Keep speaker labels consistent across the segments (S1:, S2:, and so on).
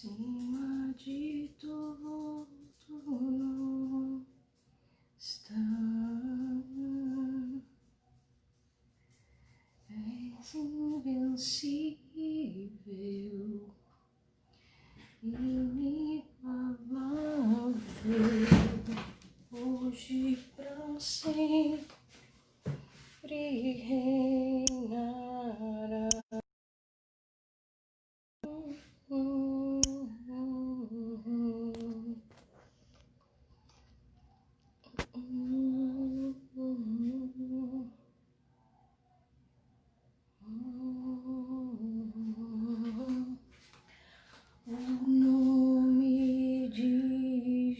S1: Acima de tudo não está. És invencível, inigualável, hoje pra sempre reinará. O nome de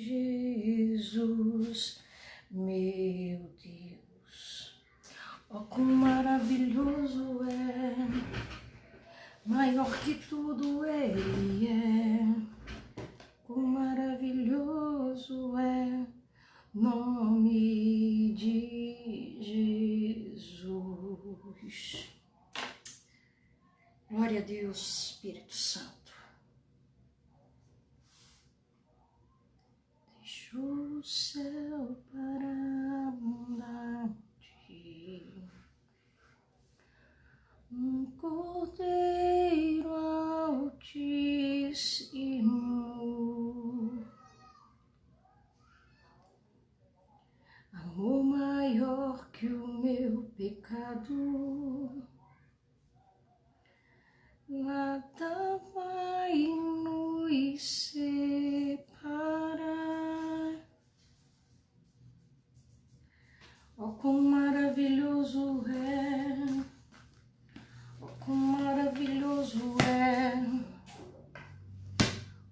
S1: Jesus, meu Deus, ó quão maravilhoso é, maior que tudo Ele é, quão maravilhoso é, nome de Jesus. Glória a Deus, Espírito Santo. Deixa o céu para abundante, Cordeiro Altíssimo, amor maior que o meu pecado, nada vai nos separar. Oh, quão maravilhoso é, oh, quão maravilhoso é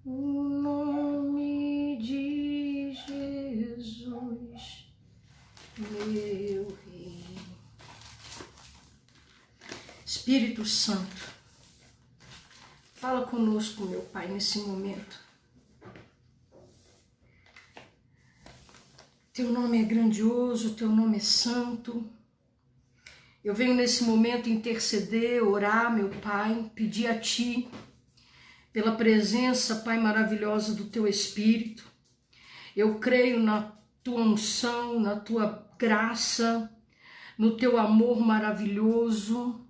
S1: o nome de Jesus, meu Rei. Espírito Santo, fala conosco, meu Pai, nesse momento. Teu nome é grandioso, teu nome é santo. Eu venho nesse momento interceder, orar, meu Pai, pedir a Ti, pela presença, Pai, maravilhosa do Teu Espírito. Eu creio na Tua unção, na Tua graça, no Teu amor maravilhoso.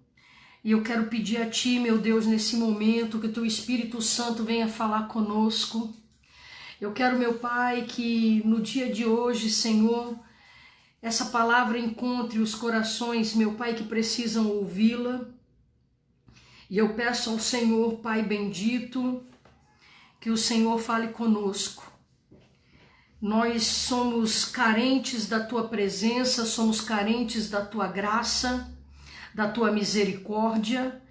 S1: E eu quero pedir a Ti, meu Deus, nesse momento, que o Teu Espírito Santo venha falar conosco. Eu quero, meu Pai, que no dia de hoje, Senhor, essa palavra encontre os corações, meu Pai, que precisam ouvi-la. E eu peço ao Senhor, Pai bendito, que o Senhor fale conosco. Nós somos carentes da Tua presença, somos carentes da Tua graça, da Tua misericórdia.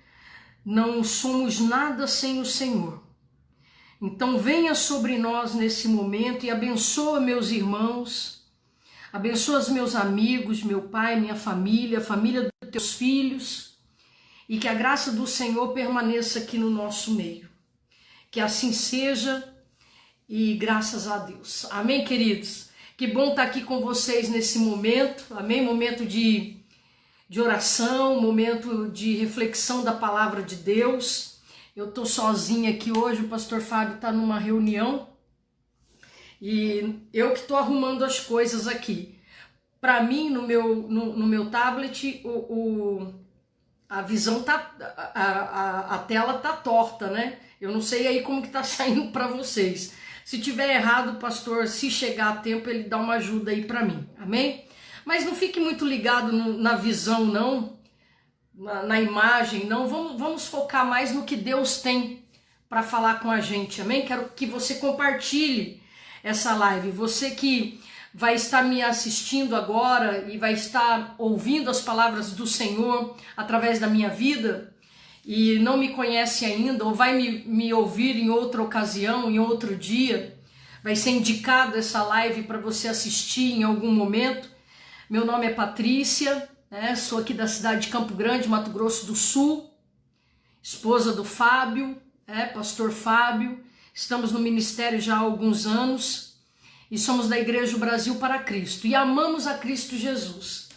S1: Não somos nada sem o Senhor. Então venha sobre nós nesse momento e abençoa meus irmãos, abençoa os meus amigos, meu pai, minha família, a família dos teus filhos, e que a graça do Senhor permaneça aqui no nosso meio. Que assim seja e graças a Deus. Amém, queridos? Que bom estar aqui com vocês nesse momento, amém? Momento de oração, momento de reflexão da palavra de Deus. Eu estou sozinha aqui hoje, o pastor Fábio está numa reunião e eu que estou arrumando as coisas aqui. Para mim, no meu tablet, a visão tá, a tela tá torta, né? Eu não sei aí como que tá saindo para vocês. Se tiver errado, pastor, se chegar a tempo, ele dá uma ajuda aí para mim, amém? Mas não fique muito ligado na visão, não. Na imagem, não, vamos focar mais no que Deus tem para falar com a gente, amém? Quero que você compartilhe essa live, você que vai estar me assistindo agora e vai estar ouvindo as palavras do Senhor através da minha vida e não me conhece ainda ou vai me ouvir em outra ocasião, em outro dia, vai ser indicado essa live para você assistir em algum momento. Meu nome é Patrícia. Sou aqui da cidade de Campo Grande, Mato Grosso do Sul, esposa do Fábio, pastor Fábio. Estamos no ministério já há alguns anos e somos da Igreja Brasil para Cristo e amamos a Cristo Jesus.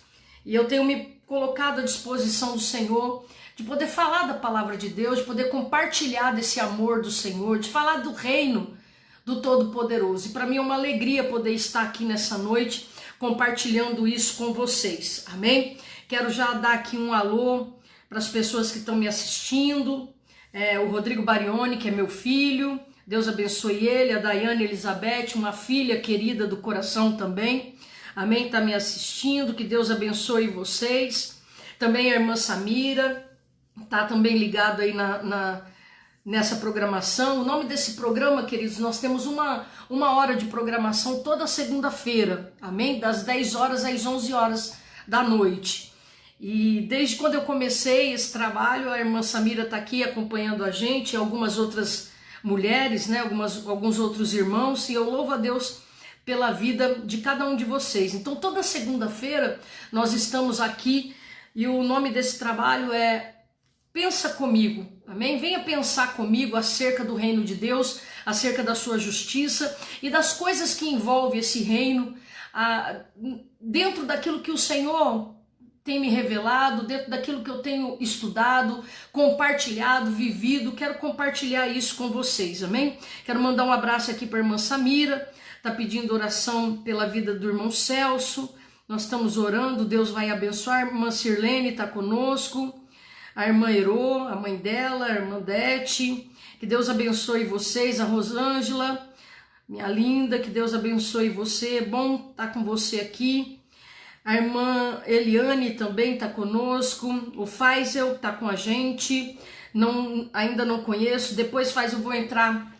S1: E eu tenho me colocado à disposição do Senhor de poder falar da palavra de Deus, de poder compartilhar desse amor do Senhor, de falar do reino do Todo-Poderoso. E para mim é uma alegria poder estar aqui nessa noite compartilhando isso com vocês, amém? Quero já dar aqui um alô para as pessoas que estão me assistindo, o Rodrigo Barioni, que é meu filho, Deus abençoe ele, a Daiane Elizabeth, uma filha querida do coração também, amém? Está me assistindo, que Deus abençoe vocês. Também a irmã Samira, está também ligado aí nessa programação. O nome desse programa, queridos, nós temos uma hora de programação toda segunda-feira, amém? Das 10 horas às 11 horas da noite. E desde quando eu comecei esse trabalho, a irmã Samira está aqui acompanhando a gente, e algumas outras mulheres, né? Alguns outros irmãos, e eu louvo a Deus pela vida de cada um de vocês. Então toda segunda-feira nós estamos aqui, e o nome desse trabalho é Pensa Comigo, amém? Venha pensar comigo acerca do reino de Deus, acerca da sua justiça e das coisas que envolvem esse reino, dentro daquilo que o Senhor tem me revelado, dentro daquilo que eu tenho estudado, compartilhado, vivido. Quero compartilhar isso com vocês, amém? Quero mandar um abraço aqui para a irmã Samira, está pedindo oração pela vida do irmão Celso. Nós estamos orando, Deus vai abençoar. A irmã Sirlene está conosco, a irmã Herô, a mãe dela, a irmã Dete, que Deus abençoe vocês, a Rosângela, minha linda, que Deus abençoe você, bom estar com você aqui. A irmã Eliane também está conosco, o Faisel está com a gente, ainda não conheço, depois eu vou entrar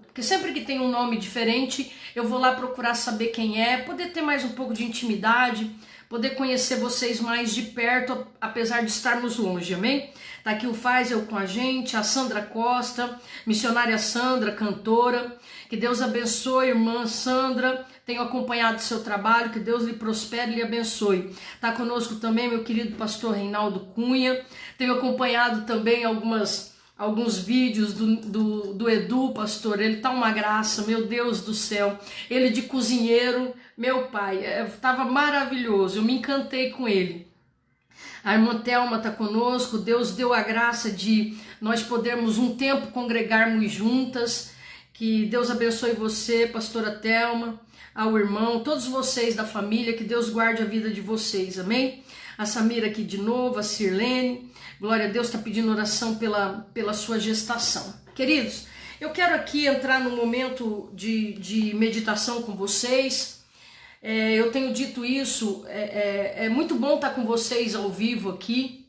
S1: porque sempre que tem um nome diferente, eu vou lá procurar saber quem é, poder ter mais um pouco de intimidade, poder conhecer vocês mais de perto, apesar de estarmos longe, amém? Tá aqui o Faisel com a gente, a Sandra Costa, missionária Sandra, cantora, que Deus abençoe, irmã Sandra, tenho acompanhado o seu trabalho, que Deus lhe prospere e lhe abençoe. Tá conosco também meu querido pastor Reinaldo Cunha, tenho acompanhado também alguns vídeos do Edu, pastor, ele tá uma graça, meu Deus do céu, ele de cozinheiro, meu pai, estava maravilhoso, eu me encantei com ele. A irmã Thelma está conosco, Deus deu a graça de nós podermos um tempo congregarmos juntas, que Deus abençoe você, pastora Thelma, ao irmão, todos vocês da família, que Deus guarde a vida de vocês, amém? A Samira aqui de novo, a Sirlene, glória a Deus, está pedindo oração pela sua gestação. Queridos, eu quero aqui entrar num momento de meditação com vocês. Eu tenho dito isso, é muito bom estar com vocês ao vivo aqui,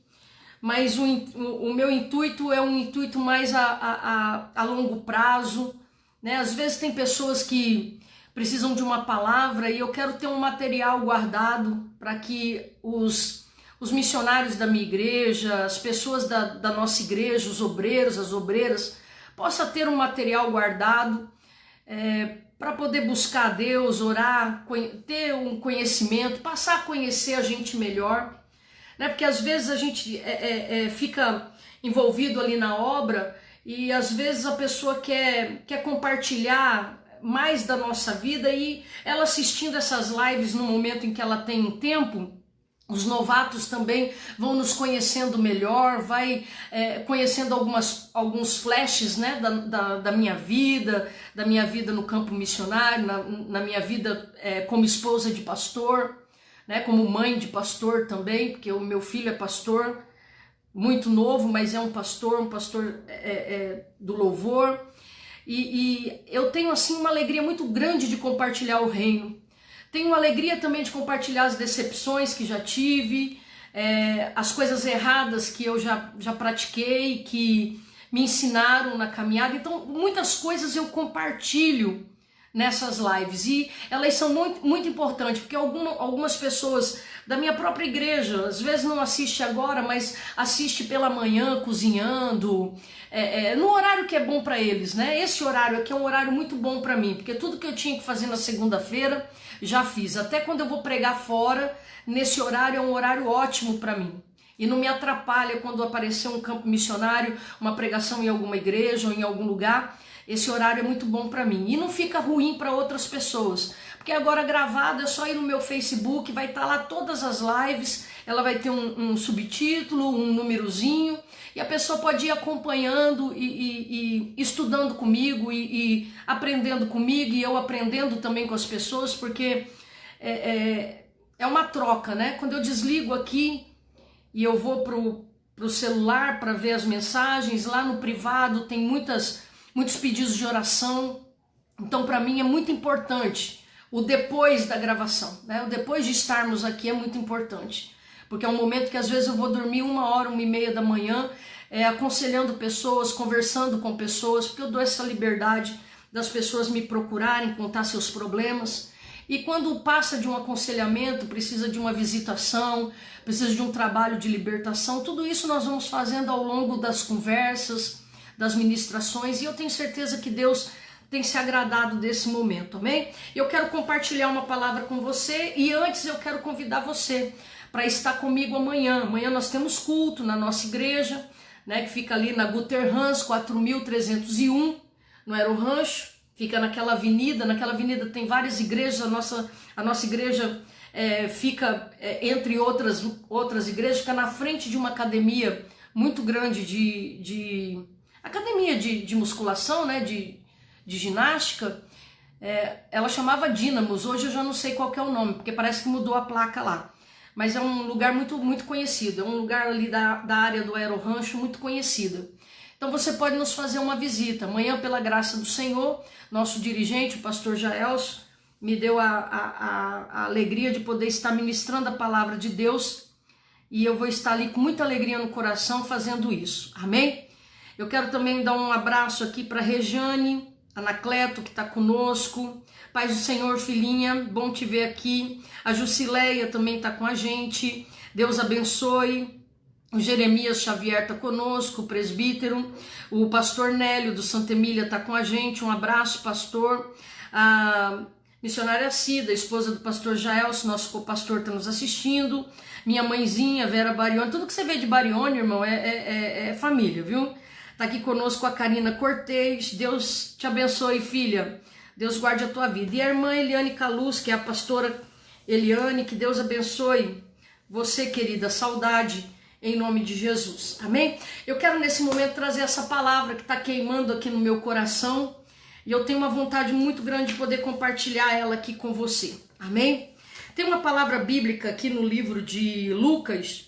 S1: mas o meu intuito é um intuito mais a longo prazo, né? Às vezes tem pessoas que precisam de uma palavra e eu quero ter um material guardado para que os missionários da minha igreja, as pessoas da nossa igreja, os obreiros, as obreiras, possam ter um material guardado para poder buscar a Deus, orar, ter um conhecimento, passar a conhecer a gente melhor, né? Porque às vezes a gente fica envolvido ali na obra e às vezes a pessoa quer compartilhar mais da nossa vida e ela assistindo essas lives no momento em que ela tem um tempo, os novatos também vão nos conhecendo melhor, vai conhecendo alguns flashes, né, da minha vida no campo missionário, na minha vida como esposa de pastor, né, como mãe de pastor também, porque o meu filho é pastor, muito novo, mas é um pastor do louvor, e eu tenho assim uma alegria muito grande de compartilhar o reino. Tenho alegria também de compartilhar as decepções que já tive, as coisas erradas que eu já pratiquei, que me ensinaram na caminhada. Então, muitas coisas eu compartilho nessas lives e elas são muito, muito importantes, porque algumas pessoas da minha própria igreja, às vezes não assiste agora, mas assiste pela manhã, cozinhando, no horário que é bom para eles, né? Esse horário aqui é um horário muito bom para mim, porque tudo que eu tinha que fazer na segunda-feira, já fiz. Até quando eu vou pregar fora, nesse horário é um horário ótimo para mim. E não me atrapalha quando aparecer um campo missionário, uma pregação em alguma igreja ou em algum lugar. Esse horário é muito bom para mim. E não fica ruim para outras pessoas. Porque agora gravado é só ir no meu Facebook, vai estar lá todas as lives. ela vai ter um subtítulo, um númerozinho, e a pessoa pode ir acompanhando e estudando comigo e aprendendo comigo, e eu aprendendo também com as pessoas, porque é uma troca, né? Quando eu desligo aqui e eu vou pro celular para ver as mensagens, lá no privado tem muitos pedidos de oração. Então, para mim é muito importante o depois da gravação, né? O depois de estarmos aqui é muito importante, porque é um momento que às vezes eu vou dormir 1h, 1h30 da manhã, aconselhando pessoas, conversando com pessoas, porque eu dou essa liberdade das pessoas me procurarem, contar seus problemas. E quando passa de um aconselhamento, precisa de uma visitação, precisa de um trabalho de libertação, tudo isso nós vamos fazendo ao longo das conversas, das ministrações, e eu tenho certeza que Deus tem se agradado desse momento, amém? Eu quero compartilhar uma palavra com você, e antes eu quero convidar você para estar comigo amanhã. Amanhã nós temos culto na nossa igreja, né, que fica ali na Guter Hans 4301, no Aero Rancho, fica naquela avenida tem várias igrejas, a nossa igreja fica entre outras igrejas, fica na frente de uma academia muito grande academia de musculação, né, de ginástica. Ela chamava Dínamos, hoje eu já não sei qual que é o nome, porque parece que mudou a placa lá. Mas é um lugar muito, muito conhecido, é um lugar ali da área do Aero Rancho muito conhecida. Então você pode nos fazer uma visita. Amanhã, pela graça do Senhor, nosso dirigente, o pastor Jaelso, me deu a alegria de poder estar ministrando a palavra de Deus, e eu vou estar ali com muita alegria no coração fazendo isso, amém? Eu quero também dar um abraço aqui para Rejane, Anacleto, que está conosco. Paz do Senhor, filhinha, bom te ver aqui. A Jusileia também está com a gente, Deus abençoe. O Jeremias Xavier está conosco, o presbítero. O pastor Nélio do Santa Emília está com a gente, um abraço, pastor. A missionária Cida, esposa do pastor Jaelso, nosso co-pastor, está nos assistindo. Minha mãezinha, Vera Barione, tudo que você vê de Barione, irmão, é família, viu? Está aqui conosco a Karina Cortez. Deus te abençoe, filha. Deus guarde a tua vida. E a irmã Eliane Caluz, que é a pastora Eliane, que Deus abençoe você, querida. Saudade, em nome de Jesus. Amém? Eu quero nesse momento trazer essa palavra que está queimando aqui no meu coração. E eu tenho uma vontade muito grande de poder compartilhar ela aqui com você. Amém? Tem uma palavra bíblica aqui no livro de Lucas,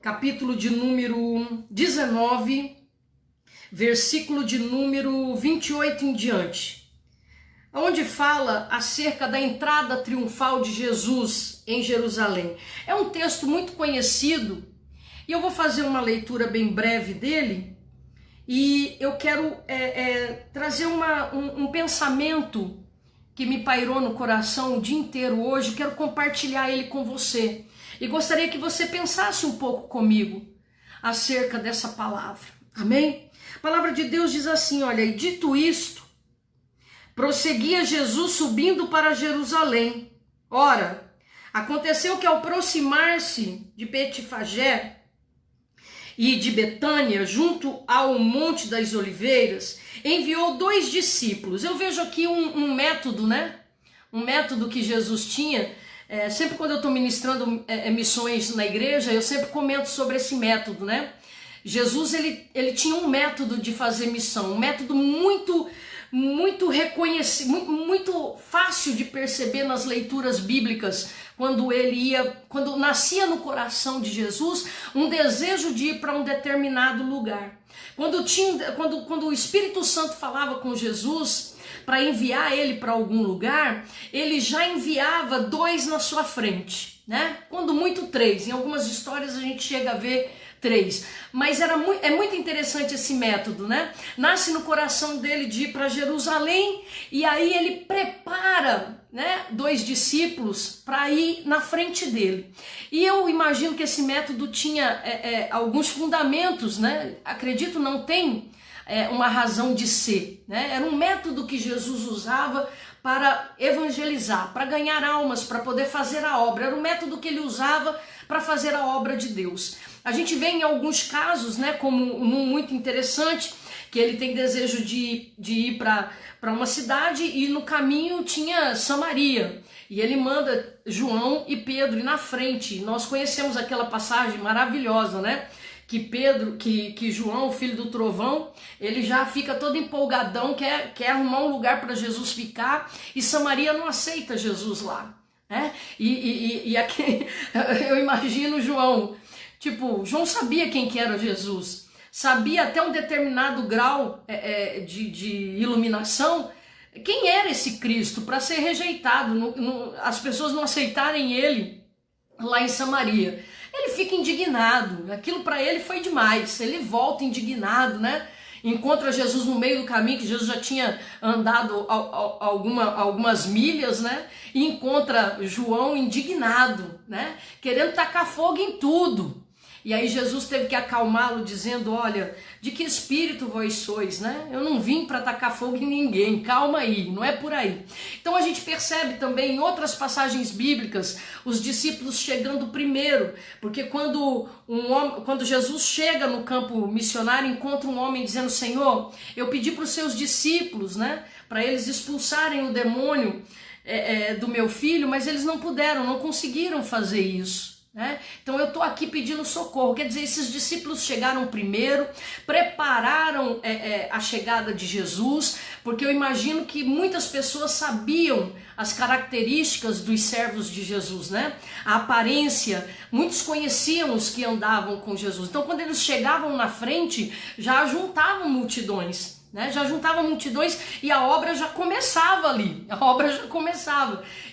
S1: capítulo de número 19, versículo de número 28 em diante, onde fala acerca da entrada triunfal de Jesus em Jerusalém. É um texto muito conhecido e eu vou fazer uma leitura bem breve dele, e eu quero trazer um pensamento que me pairou no coração o dia inteiro hoje. Eu quero compartilhar ele com você e gostaria que você pensasse um pouco comigo acerca dessa palavra, amém? A palavra de Deus diz assim, olha, e dito isto, prosseguia Jesus subindo para Jerusalém. Ora, aconteceu que ao aproximar-se de Betfagé e de Betânia, junto ao Monte das Oliveiras, enviou 2 discípulos. Eu vejo aqui um método, né? Um método que Jesus tinha. Sempre quando eu estou ministrando missões na igreja, eu sempre comento sobre esse método, né? Jesus, ele tinha um método de fazer missão, um método muito reconhecido, muito fácil de perceber nas leituras bíblicas, quando nascia no coração de Jesus um desejo de ir para um determinado lugar. Quando o Espírito Santo falava com Jesus para enviar ele para algum lugar, ele já enviava 2 na sua frente, né? Quando muito 3, em algumas histórias a gente chega a ver 3, mas é muito interessante esse método, né? Nasce no coração dele de ir para Jerusalém, e aí ele prepara, né, 2 discípulos para ir na frente dele. E eu imagino que esse método tinha alguns fundamentos, né? Acredito, não tem uma razão de ser, né? Era um método que Jesus usava para evangelizar, para ganhar almas, para poder fazer a obra. Era um método que ele usava para fazer a obra de Deus. A gente vê em alguns casos, né, como um muito interessante, que ele tem desejo de ir para uma cidade e no caminho tinha Samaria. E ele manda João e Pedro ir na frente. Nós conhecemos aquela passagem maravilhosa, né? Que João, o filho do trovão, ele já fica todo empolgadão, quer arrumar um lugar para Jesus ficar, e Samaria não aceita Jesus lá, né? E aqui eu imagino João, tipo, João sabia quem que era Jesus, sabia até um determinado grau de iluminação quem era esse Cristo, para ser rejeitado, as pessoas não aceitarem ele lá em Samaria. Ele fica indignado, aquilo para ele foi demais, ele volta indignado, né? Encontra Jesus no meio do caminho, que Jesus já tinha andado algumas milhas, né? E encontra João indignado, né? Querendo tacar fogo em tudo. E aí Jesus teve que acalmá-lo dizendo, olha, de que espírito vós sois, né? Eu não vim para tacar fogo em ninguém, calma aí, não é por aí. Então a gente percebe também em outras passagens bíblicas os discípulos chegando primeiro, porque quando Jesus chega no campo missionário, encontra um homem dizendo, Senhor, eu pedi para os seus discípulos, né? Para eles expulsarem o demônio do meu filho, mas eles não puderam, não conseguiram fazer isso. Né? Então eu estou aqui pedindo socorro, quer dizer, esses discípulos chegaram primeiro, prepararam a chegada de Jesus, porque eu imagino que muitas pessoas sabiam as características dos servos de Jesus, né? A aparência, muitos conheciam os que andavam com Jesus, então quando eles chegavam na frente, já juntavam multidões. Né? Já juntava multidões e a obra já começava ali,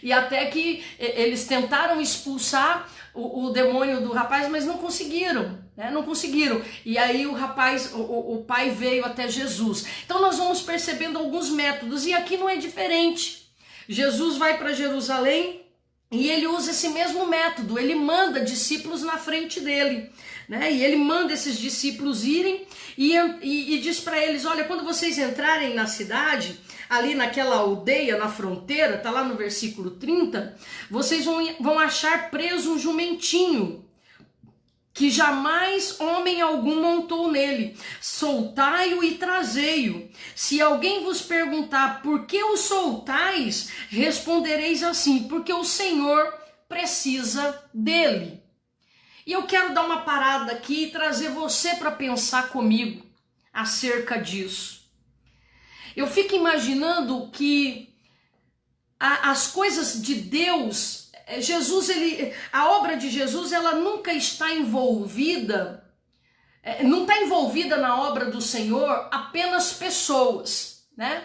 S1: e até que eles tentaram expulsar o demônio do rapaz, mas não conseguiram, né? Não conseguiram, e aí o rapaz, o pai veio até Jesus. Então nós vamos percebendo alguns métodos, e aqui não é diferente. Jesus vai para Jerusalém e ele usa esse mesmo método, ele manda discípulos na frente dele, né? E ele manda esses discípulos irem e diz para eles, olha, quando vocês entrarem na cidade, ali naquela aldeia, na fronteira, tá lá no versículo 30, vocês vão achar preso um jumentinho, que jamais homem algum montou nele. Soltai-o e trazei-o. Se alguém vos perguntar por que o soltais, respondereis assim, porque o Senhor precisa dele. E eu quero dar uma parada aqui e trazer você para pensar comigo acerca disso. Eu fico imaginando que as coisas de Deus, a obra de Jesus, ela nunca está envolvida, não está envolvida na obra do Senhor apenas pessoas, né?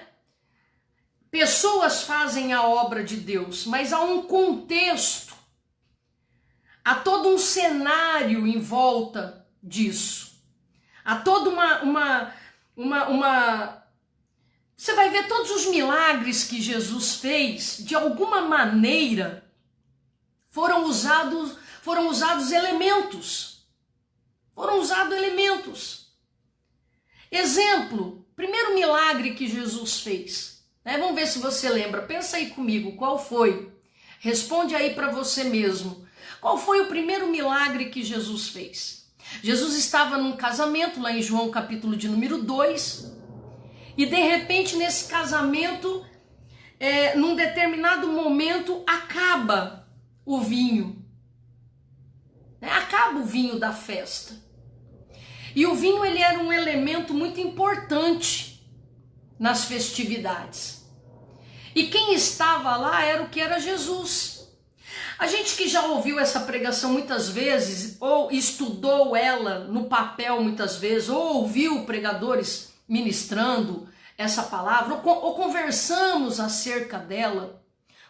S1: Pessoas fazem a obra de Deus, mas há um contexto, há todo um cenário em volta disso. Há toda Você vai ver todos os milagres que Jesus fez, de alguma maneira, foram usados elementos. Foram usados elementos. Exemplo, primeiro milagre que Jesus fez. Né? Vamos ver se você lembra. Pensa aí comigo, qual foi? Responde aí para você mesmo. Qual foi o primeiro milagre que Jesus fez? Jesus estava num casamento, lá em João capítulo de número 2, e de repente nesse casamento, num determinado momento, acaba o vinho. Acaba o vinho da festa. E o vinho, ele era um elemento muito importante nas festividades. E quem estava lá era o que era Jesus. A gente que já ouviu essa pregação muitas vezes, ou estudou ela no papel muitas vezes, ou ouviu pregadores ministrando essa palavra, ou conversamos acerca dela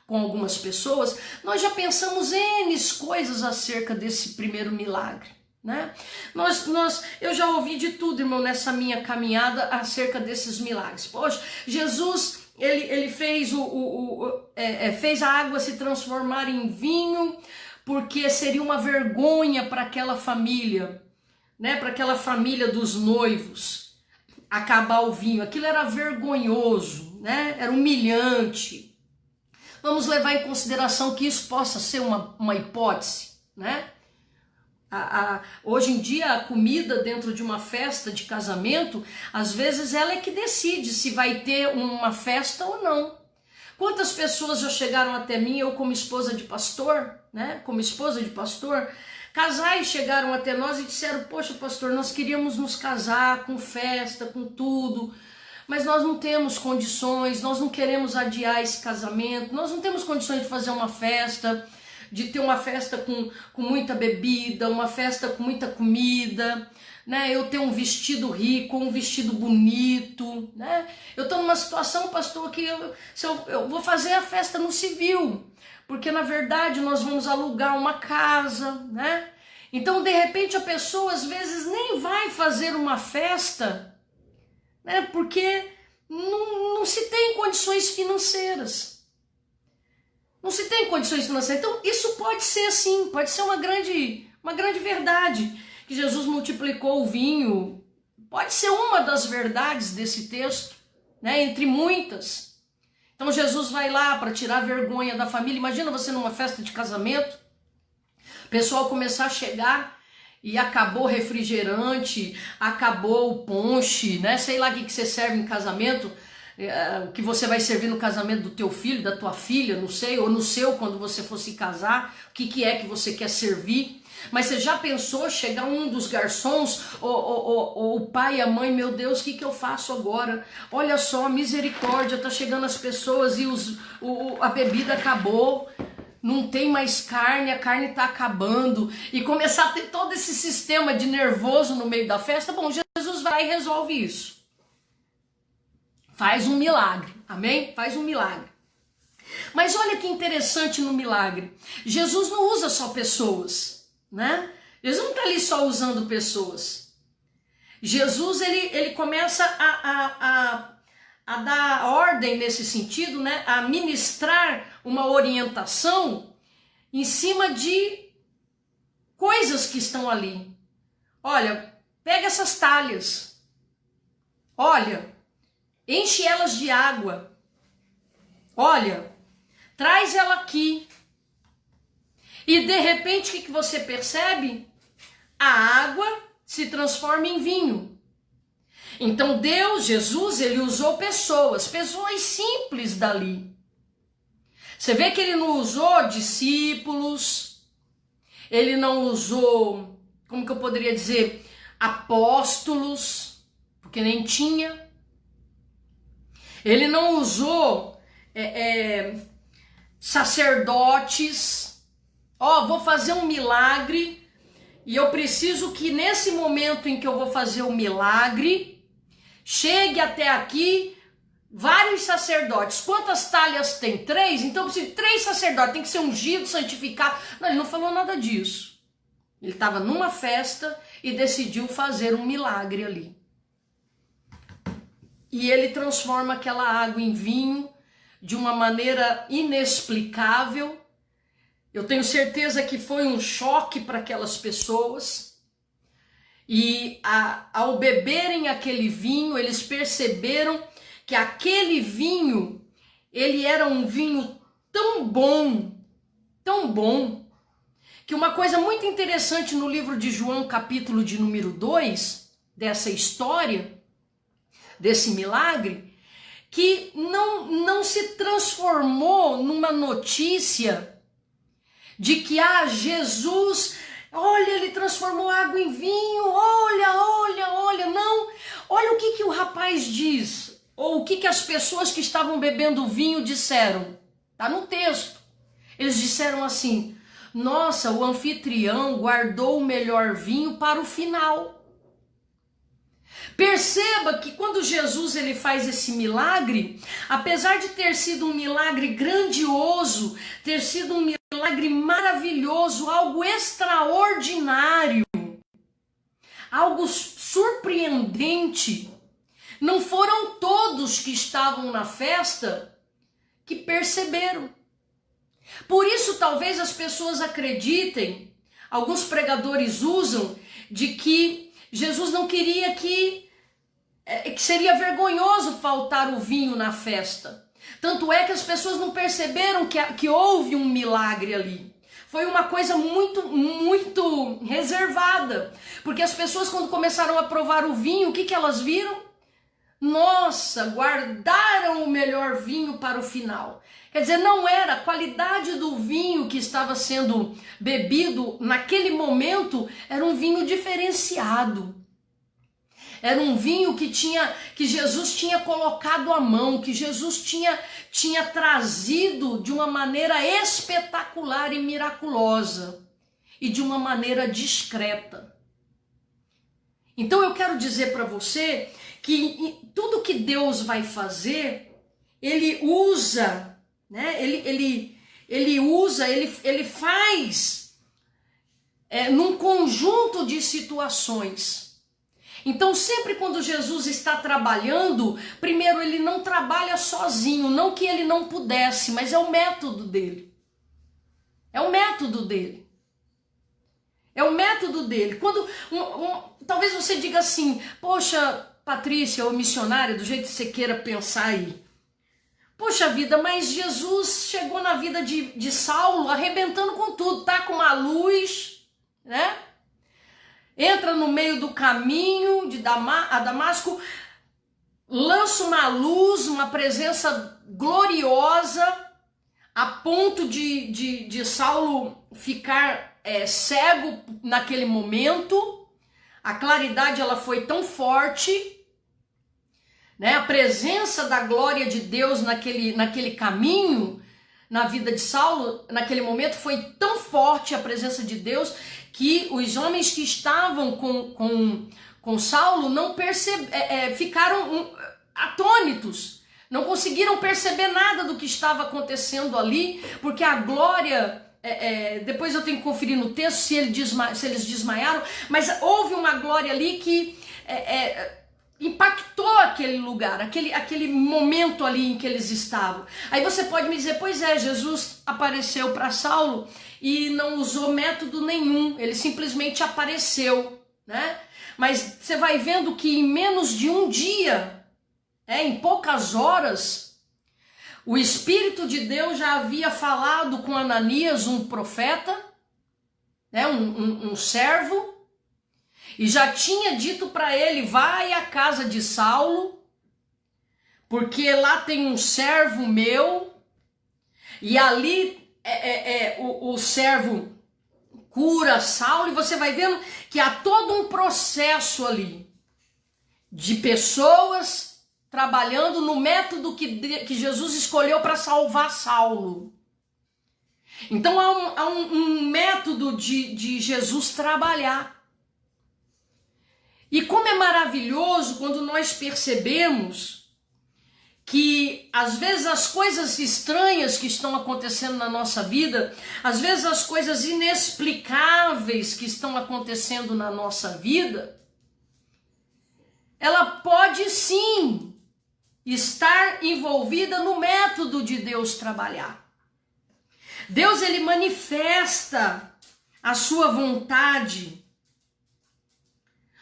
S1: com algumas pessoas, nós já pensamos N coisas acerca desse primeiro milagre, né? Eu já ouvi de tudo, irmão, nessa minha caminhada acerca desses milagres. Poxa, Jesus, ele fez, fez a água se transformar em vinho, porque seria uma vergonha para aquela família, né? Para aquela família dos noivos, acabar o vinho. Aquilo era vergonhoso, né? Era humilhante. Vamos levar em consideração que isso possa ser uma hipótese, né? Hoje em dia, a comida dentro de uma festa de casamento, às vezes ela é que decide se vai ter uma festa ou não. Quantas pessoas já chegaram até mim, eu como esposa de pastor, né? Como esposa de pastor, casais chegaram até nós e disseram: poxa, pastor, nós queríamos nos casar com festa, com tudo, mas nós não temos condições, nós não queremos adiar esse casamento, nós não temos condições de fazer uma festa, de ter uma festa com muita bebida, uma festa com muita comida, né? Eu ter um vestido rico, um vestido bonito, né? Eu estou numa situação, pastor, que eu vou fazer a festa no civil, porque na verdade nós vamos alugar uma casa, né? Então, de repente, a pessoa às vezes nem vai fazer uma festa, né? Porque não se tem condições financeiras. Não se tem condições financeiras. Então, isso pode ser assim, pode ser uma grande verdade. Que Jesus multiplicou o vinho. Pode ser uma das verdades desse texto, né? Entre muitas. Então, Jesus vai lá para tirar a vergonha da família. Imagina você numa festa de casamento, o pessoal começar a chegar e acabou o refrigerante, acabou o ponche, né? Sei lá o que você serve em casamento. O que você vai servir no casamento do teu filho, da tua filha, não sei, ou no seu quando você for se casar, o que é que você quer servir. Mas você já pensou chegar um dos garçons, ou o pai e a mãe: meu Deus, o que eu faço agora? Olha só, misericórdia, tá chegando as pessoas e a bebida acabou, não tem mais carne, a carne tá acabando, e começar a ter todo esse sistema de nervoso no meio da festa. Bom, Jesus vai e resolve isso. Faz um milagre, amém? Faz um milagre. Mas olha que interessante no milagre. Jesus não usa só pessoas, né? Jesus não está ali só usando pessoas. Jesus, ele começa a dar ordem nesse sentido, né? A ministrar uma orientação em cima de coisas que estão ali. Olha, pega essas talhas. Olha, enche elas de água. Olha, traz ela aqui. E de repente o que você percebe? A água se transforma em vinho. Então Jesus, ele usou pessoas simples dali. Você vê que ele não usou discípulos, ele não usou, como que eu poderia dizer, apóstolos, porque nem tinha. Ele não usou sacerdotes. Vou fazer um milagre e eu preciso que nesse momento em que eu vou fazer o milagre, chegue até aqui vários sacerdotes. Quantas talhas tem? 3? Então eu preciso de 3 sacerdotes, tem que ser ungido, santificado. Não, ele não falou nada disso. Ele estava numa festa e decidiu fazer um milagre ali. E ele transforma aquela água em vinho de uma maneira inexplicável. Eu tenho certeza que foi um choque para aquelas pessoas. E ao beberem aquele vinho, eles perceberam que aquele vinho, ele era um vinho tão bom, que uma coisa muito interessante no livro de João, capítulo de número 2, dessa história, desse milagre, que não se transformou numa notícia de que Jesus, olha, ele transformou água em vinho, olha, não. Olha o que o rapaz diz, ou o que as pessoas que estavam bebendo vinho disseram. Tá no texto. Eles disseram assim: nossa, o anfitrião guardou o melhor vinho para o final. Perceba que quando Jesus ele faz esse milagre, apesar de ter sido um milagre grandioso, ter sido um milagre maravilhoso, algo extraordinário, algo surpreendente, não foram todos que estavam na festa que perceberam. Por isso talvez as pessoas acreditem, alguns pregadores usam, de que Jesus não queria que seria vergonhoso faltar o vinho na festa. Tanto é que as pessoas não perceberam que houve um milagre ali. foi uma coisa muito reservada. Porque as pessoas, quando começaram a provar o vinho, o que que elas viram? Nossa, guardaram o melhor vinho para o final. Quer dizer, não era a qualidade do vinho que estava sendo bebido naquele momento, era um vinho diferenciado. Era um vinho que Jesus tinha colocado à mão, que Jesus tinha trazido de uma maneira espetacular e miraculosa e de uma maneira discreta. Então eu quero dizer para você que tudo que Deus vai fazer, Ele usa, né? Ele faz num conjunto de situações. Então sempre quando Jesus está trabalhando, primeiro ele não trabalha sozinho, não que ele não pudesse, mas é o método dele. É o método dele. É o método dele. Quando talvez você diga assim, poxa, Patrícia, ou missionária, do jeito que você queira pensar aí. Poxa vida, mas Jesus chegou na vida de Saulo arrebentando com tudo, tá com uma luz, né? Entra no meio do caminho a Damasco, lança uma luz, uma presença gloriosa, a ponto de Saulo ficar cego naquele momento. A claridade ela foi tão forte, né? A presença da glória de Deus naquele caminho, na vida de Saulo, naquele momento foi tão forte a presença de Deus que os homens que estavam com Saulo não ficaram atônitos, não conseguiram perceber nada do que estava acontecendo ali, porque a glória, depois eu tenho que conferir no texto se eles desmaiaram, mas houve uma glória ali que impactou aquele lugar, aquele momento ali em que eles estavam. Aí você pode me dizer, pois é, Jesus apareceu para Saulo e não usou método nenhum, ele simplesmente apareceu, né? Mas você vai vendo que em menos de um dia, em poucas horas, o Espírito de Deus já havia falado com Ananias, um profeta, né, um servo, e já tinha dito para ele, vai à casa de Saulo, porque lá tem um servo meu, e ali o servo cura Saulo, e você vai vendo que há todo um processo ali, de pessoas trabalhando no método que Jesus escolheu para salvar Saulo. Então há um método de Jesus trabalhar. E como é maravilhoso quando nós percebemos que às vezes as coisas estranhas que estão acontecendo na nossa vida, às vezes as coisas inexplicáveis que estão acontecendo na nossa vida, ela pode sim estar envolvida no método de Deus trabalhar. Deus, ele manifesta a sua vontade,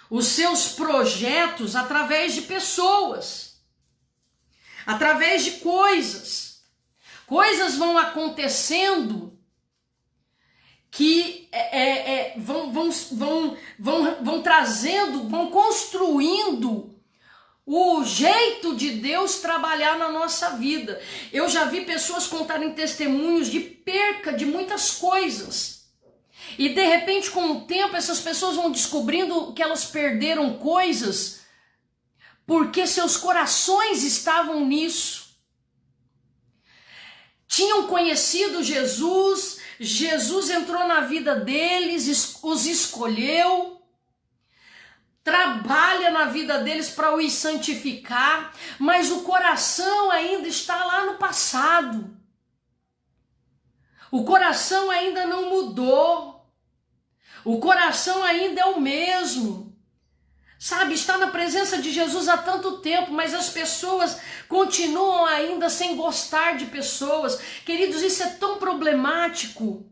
S1: os seus projetos através de pessoas, através de coisas. Coisas vão acontecendo que vão trazendo, vão construindo o jeito de Deus trabalhar na nossa vida. Eu já vi pessoas contarem testemunhos de perca de muitas coisas. E de repente, com o tempo, essas pessoas vão descobrindo que elas perderam coisas porque seus corações estavam nisso. Tinham conhecido Jesus, Jesus entrou na vida deles, os escolheu, trabalha na vida deles para os santificar, mas o coração ainda está lá no passado. O coração ainda não mudou. O coração ainda é o mesmo. Sabe, está na presença de Jesus há tanto tempo, mas as pessoas continuam ainda sem gostar de pessoas. Queridos, isso é tão problemático.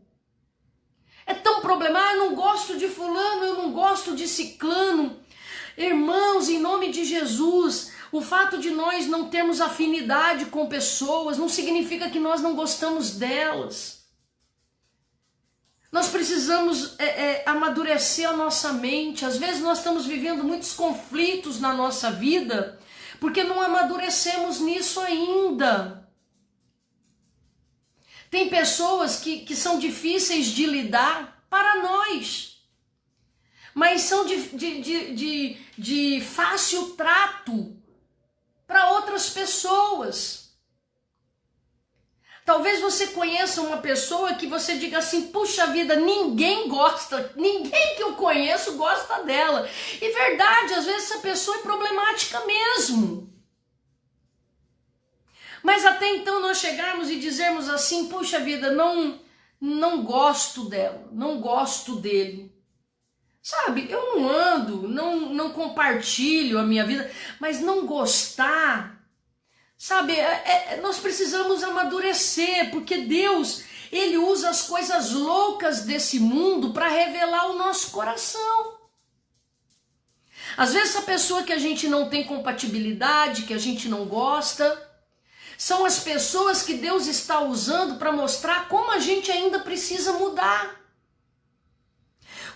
S1: É tão problemático. Eu não gosto de fulano, eu não gosto de ciclano. Irmãos, em nome de Jesus, o fato de nós não termos afinidade com pessoas não significa que nós não gostamos delas. Nós precisamos amadurecer a nossa mente. Às vezes nós estamos vivendo muitos conflitos na nossa vida, porque não amadurecemos nisso ainda. Tem pessoas que são difíceis de lidar para nós, mas são de fácil trato para outras pessoas. Talvez você conheça uma pessoa que você diga assim, puxa vida, ninguém gosta, ninguém que eu conheço gosta dela. E verdade, às vezes essa pessoa é problemática mesmo. Mas até então nós chegarmos e dizermos assim, puxa vida, não gosto dela, não gosto dele. Sabe, eu não ando, não compartilho a minha vida, mas não gostar... Sabe, nós precisamos amadurecer, porque Deus, Ele usa as coisas loucas desse mundo para revelar o nosso coração. Às vezes a pessoa que a gente não tem compatibilidade, que a gente não gosta, são as pessoas que Deus está usando para mostrar como a gente ainda precisa mudar.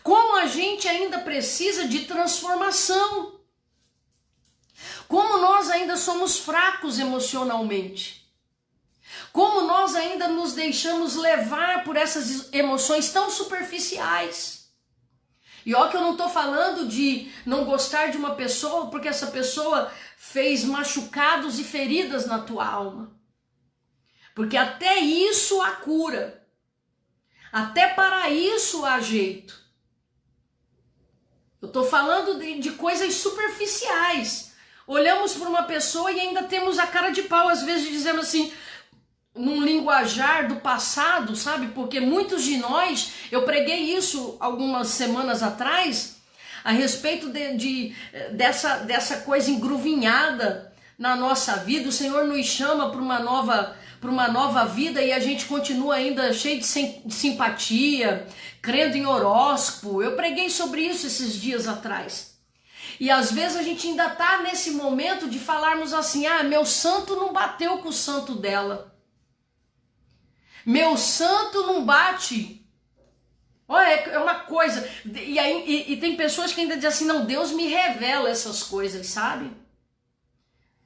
S1: Como a gente ainda precisa de transformação. Como nós ainda somos fracos emocionalmente. Como nós ainda nos deixamos levar por essas emoções tão superficiais. E ó que eu não estou falando de não gostar de uma pessoa porque essa pessoa fez machucados e feridas na tua alma. Porque até isso há cura. Até para isso há jeito. Eu estou falando de coisas superficiais. Olhamos para uma pessoa e ainda temos a cara de pau, às vezes dizemos assim, num linguajar do passado, sabe? Porque muitos de nós, eu preguei isso algumas semanas atrás, a respeito dessa coisa engruvinhada na nossa vida. O Senhor nos chama para uma nova vida e a gente continua ainda cheio de simpatia, crendo em horóscopo. Eu preguei sobre isso esses dias atrás. E às vezes a gente ainda está nesse momento de falarmos assim, meu santo não bateu com o santo dela. Meu santo não bate. Olha, é uma coisa. E tem pessoas que ainda dizem assim, não, Deus me revela essas coisas, sabe?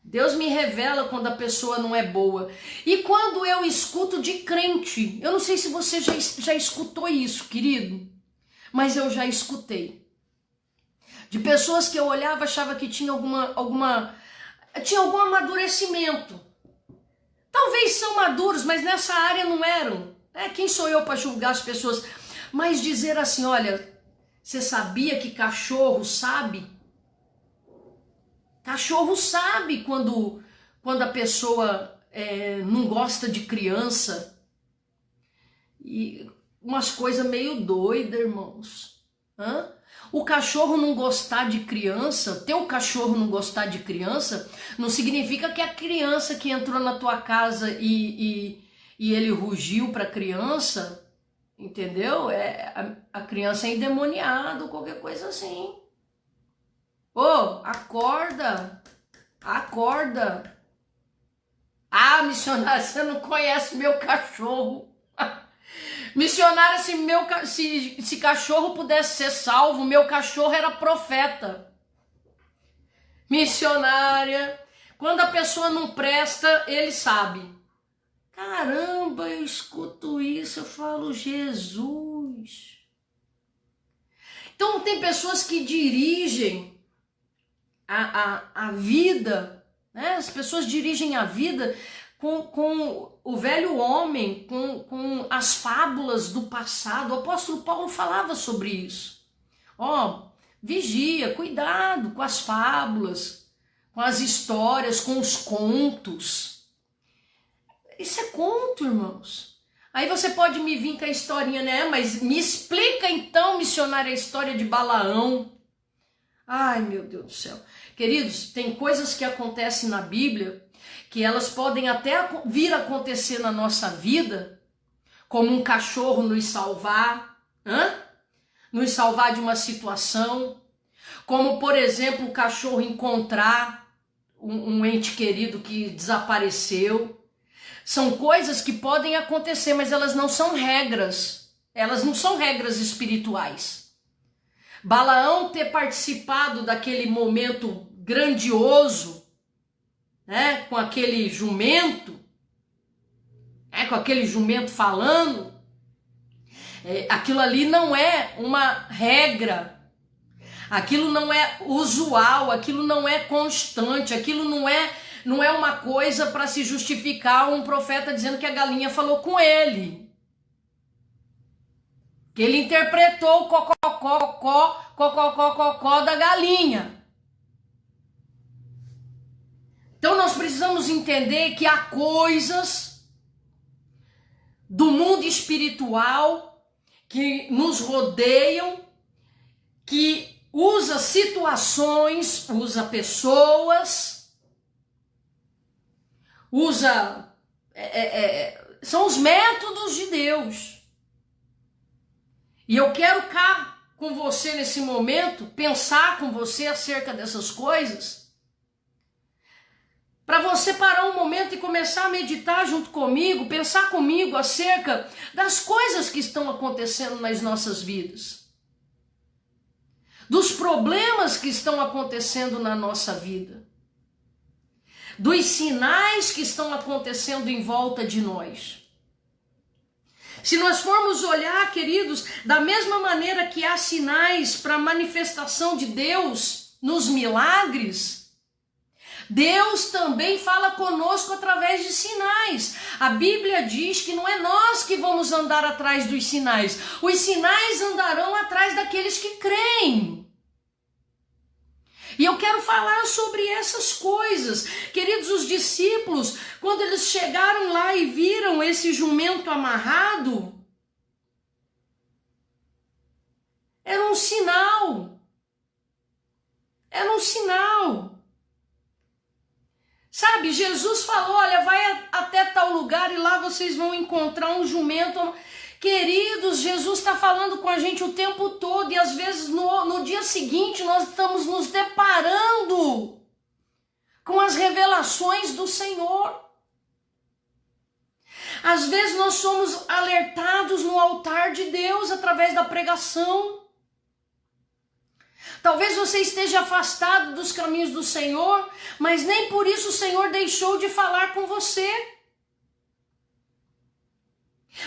S1: Deus me revela quando a pessoa não é boa. E quando eu escuto de crente, eu não sei se você já escutou isso, querido, mas eu já escutei. De pessoas que eu olhava, achava que tinha tinha algum amadurecimento. Talvez são maduros, mas nessa área não eram. Quem sou eu para julgar as pessoas? Mas dizer assim, olha, você sabia que cachorro sabe? Cachorro sabe quando a pessoa não gosta de criança. E umas coisas meio doidas, irmãos. O cachorro não gostar de criança, teu cachorro não gostar de criança, não significa que a criança que entrou na tua casa e ele rugiu para a criança, entendeu? A criança é endemoniada ou qualquer coisa assim. Acorda! Acorda! Missionário, você não conhece meu cachorro. Missionária, se cachorro pudesse ser salvo, meu cachorro era profeta. Missionária, quando a pessoa não presta, ele sabe. Caramba, eu escuto isso, eu falo, Jesus. Então tem pessoas que dirigem a vida, né? As pessoas dirigem a vida com o velho homem, com as fábulas do passado. O apóstolo Paulo falava sobre isso. Vigia, cuidado com as fábulas, com as histórias, com os contos. Isso é conto, irmãos. Aí você pode me vir com a historinha, né? Mas me explica então, missionária, a história de Balaão. Ai, meu Deus do céu. Queridos, tem coisas que acontecem na Bíblia que elas podem até vir a acontecer na nossa vida, como um cachorro nos salvar, nos salvar de uma situação, como, por exemplo, o cachorro encontrar um ente querido que desapareceu. São coisas que podem acontecer, mas elas não são regras. Elas não são regras espirituais. Balaão ter participado daquele momento grandioso, né, com aquele jumento, com aquele jumento falando, aquilo ali não é uma regra, aquilo não é usual, aquilo não é constante, aquilo não é uma coisa para se justificar um profeta dizendo que a galinha falou com ele. Que ele interpretou o cocó da galinha. Então nós precisamos entender que há coisas do mundo espiritual que nos rodeiam, que usa situações, usa pessoas, são os métodos de Deus. E eu quero cá com você nesse momento, pensar com você acerca dessas coisas, para você parar um momento e começar a meditar junto comigo, pensar comigo acerca das coisas que estão acontecendo nas nossas vidas, dos problemas que estão acontecendo na nossa vida, dos sinais que estão acontecendo em volta de nós. Se nós formos olhar, queridos, da mesma maneira que há sinais para a manifestação de Deus nos milagres, Deus também fala conosco através de sinais. A Bíblia diz que não é nós que vamos andar atrás dos sinais. Os sinais andarão atrás daqueles que creem. E eu quero falar sobre essas coisas. Queridos, os discípulos, quando eles chegaram lá e viram esse jumento amarrado, era um sinal. Era um sinal. Sabe, Jesus falou, olha, vai até tal lugar e lá vocês vão encontrar um jumento. Queridos, Jesus está falando com a gente o tempo todo e às vezes no dia seguinte nós estamos nos deparando com as revelações do Senhor. Às vezes nós somos alertados no altar de Deus através da pregação. Talvez você esteja afastado dos caminhos do Senhor, mas nem por isso o Senhor deixou de falar com você.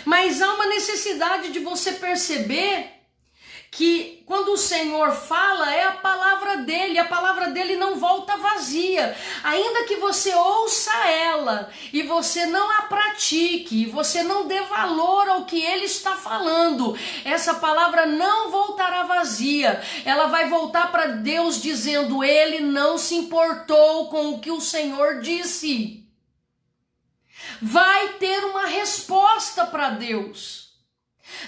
S1: Mas há uma necessidade de você perceber que quando o Senhor fala, é a palavra dele não volta vazia. Ainda que você ouça ela e você não a pratique, e você não dê valor ao que ele está falando, essa palavra não voltará vazia. Ela vai voltar para Deus dizendo, ele não se importou com o que o Senhor disse. Vai ter uma resposta para Deus.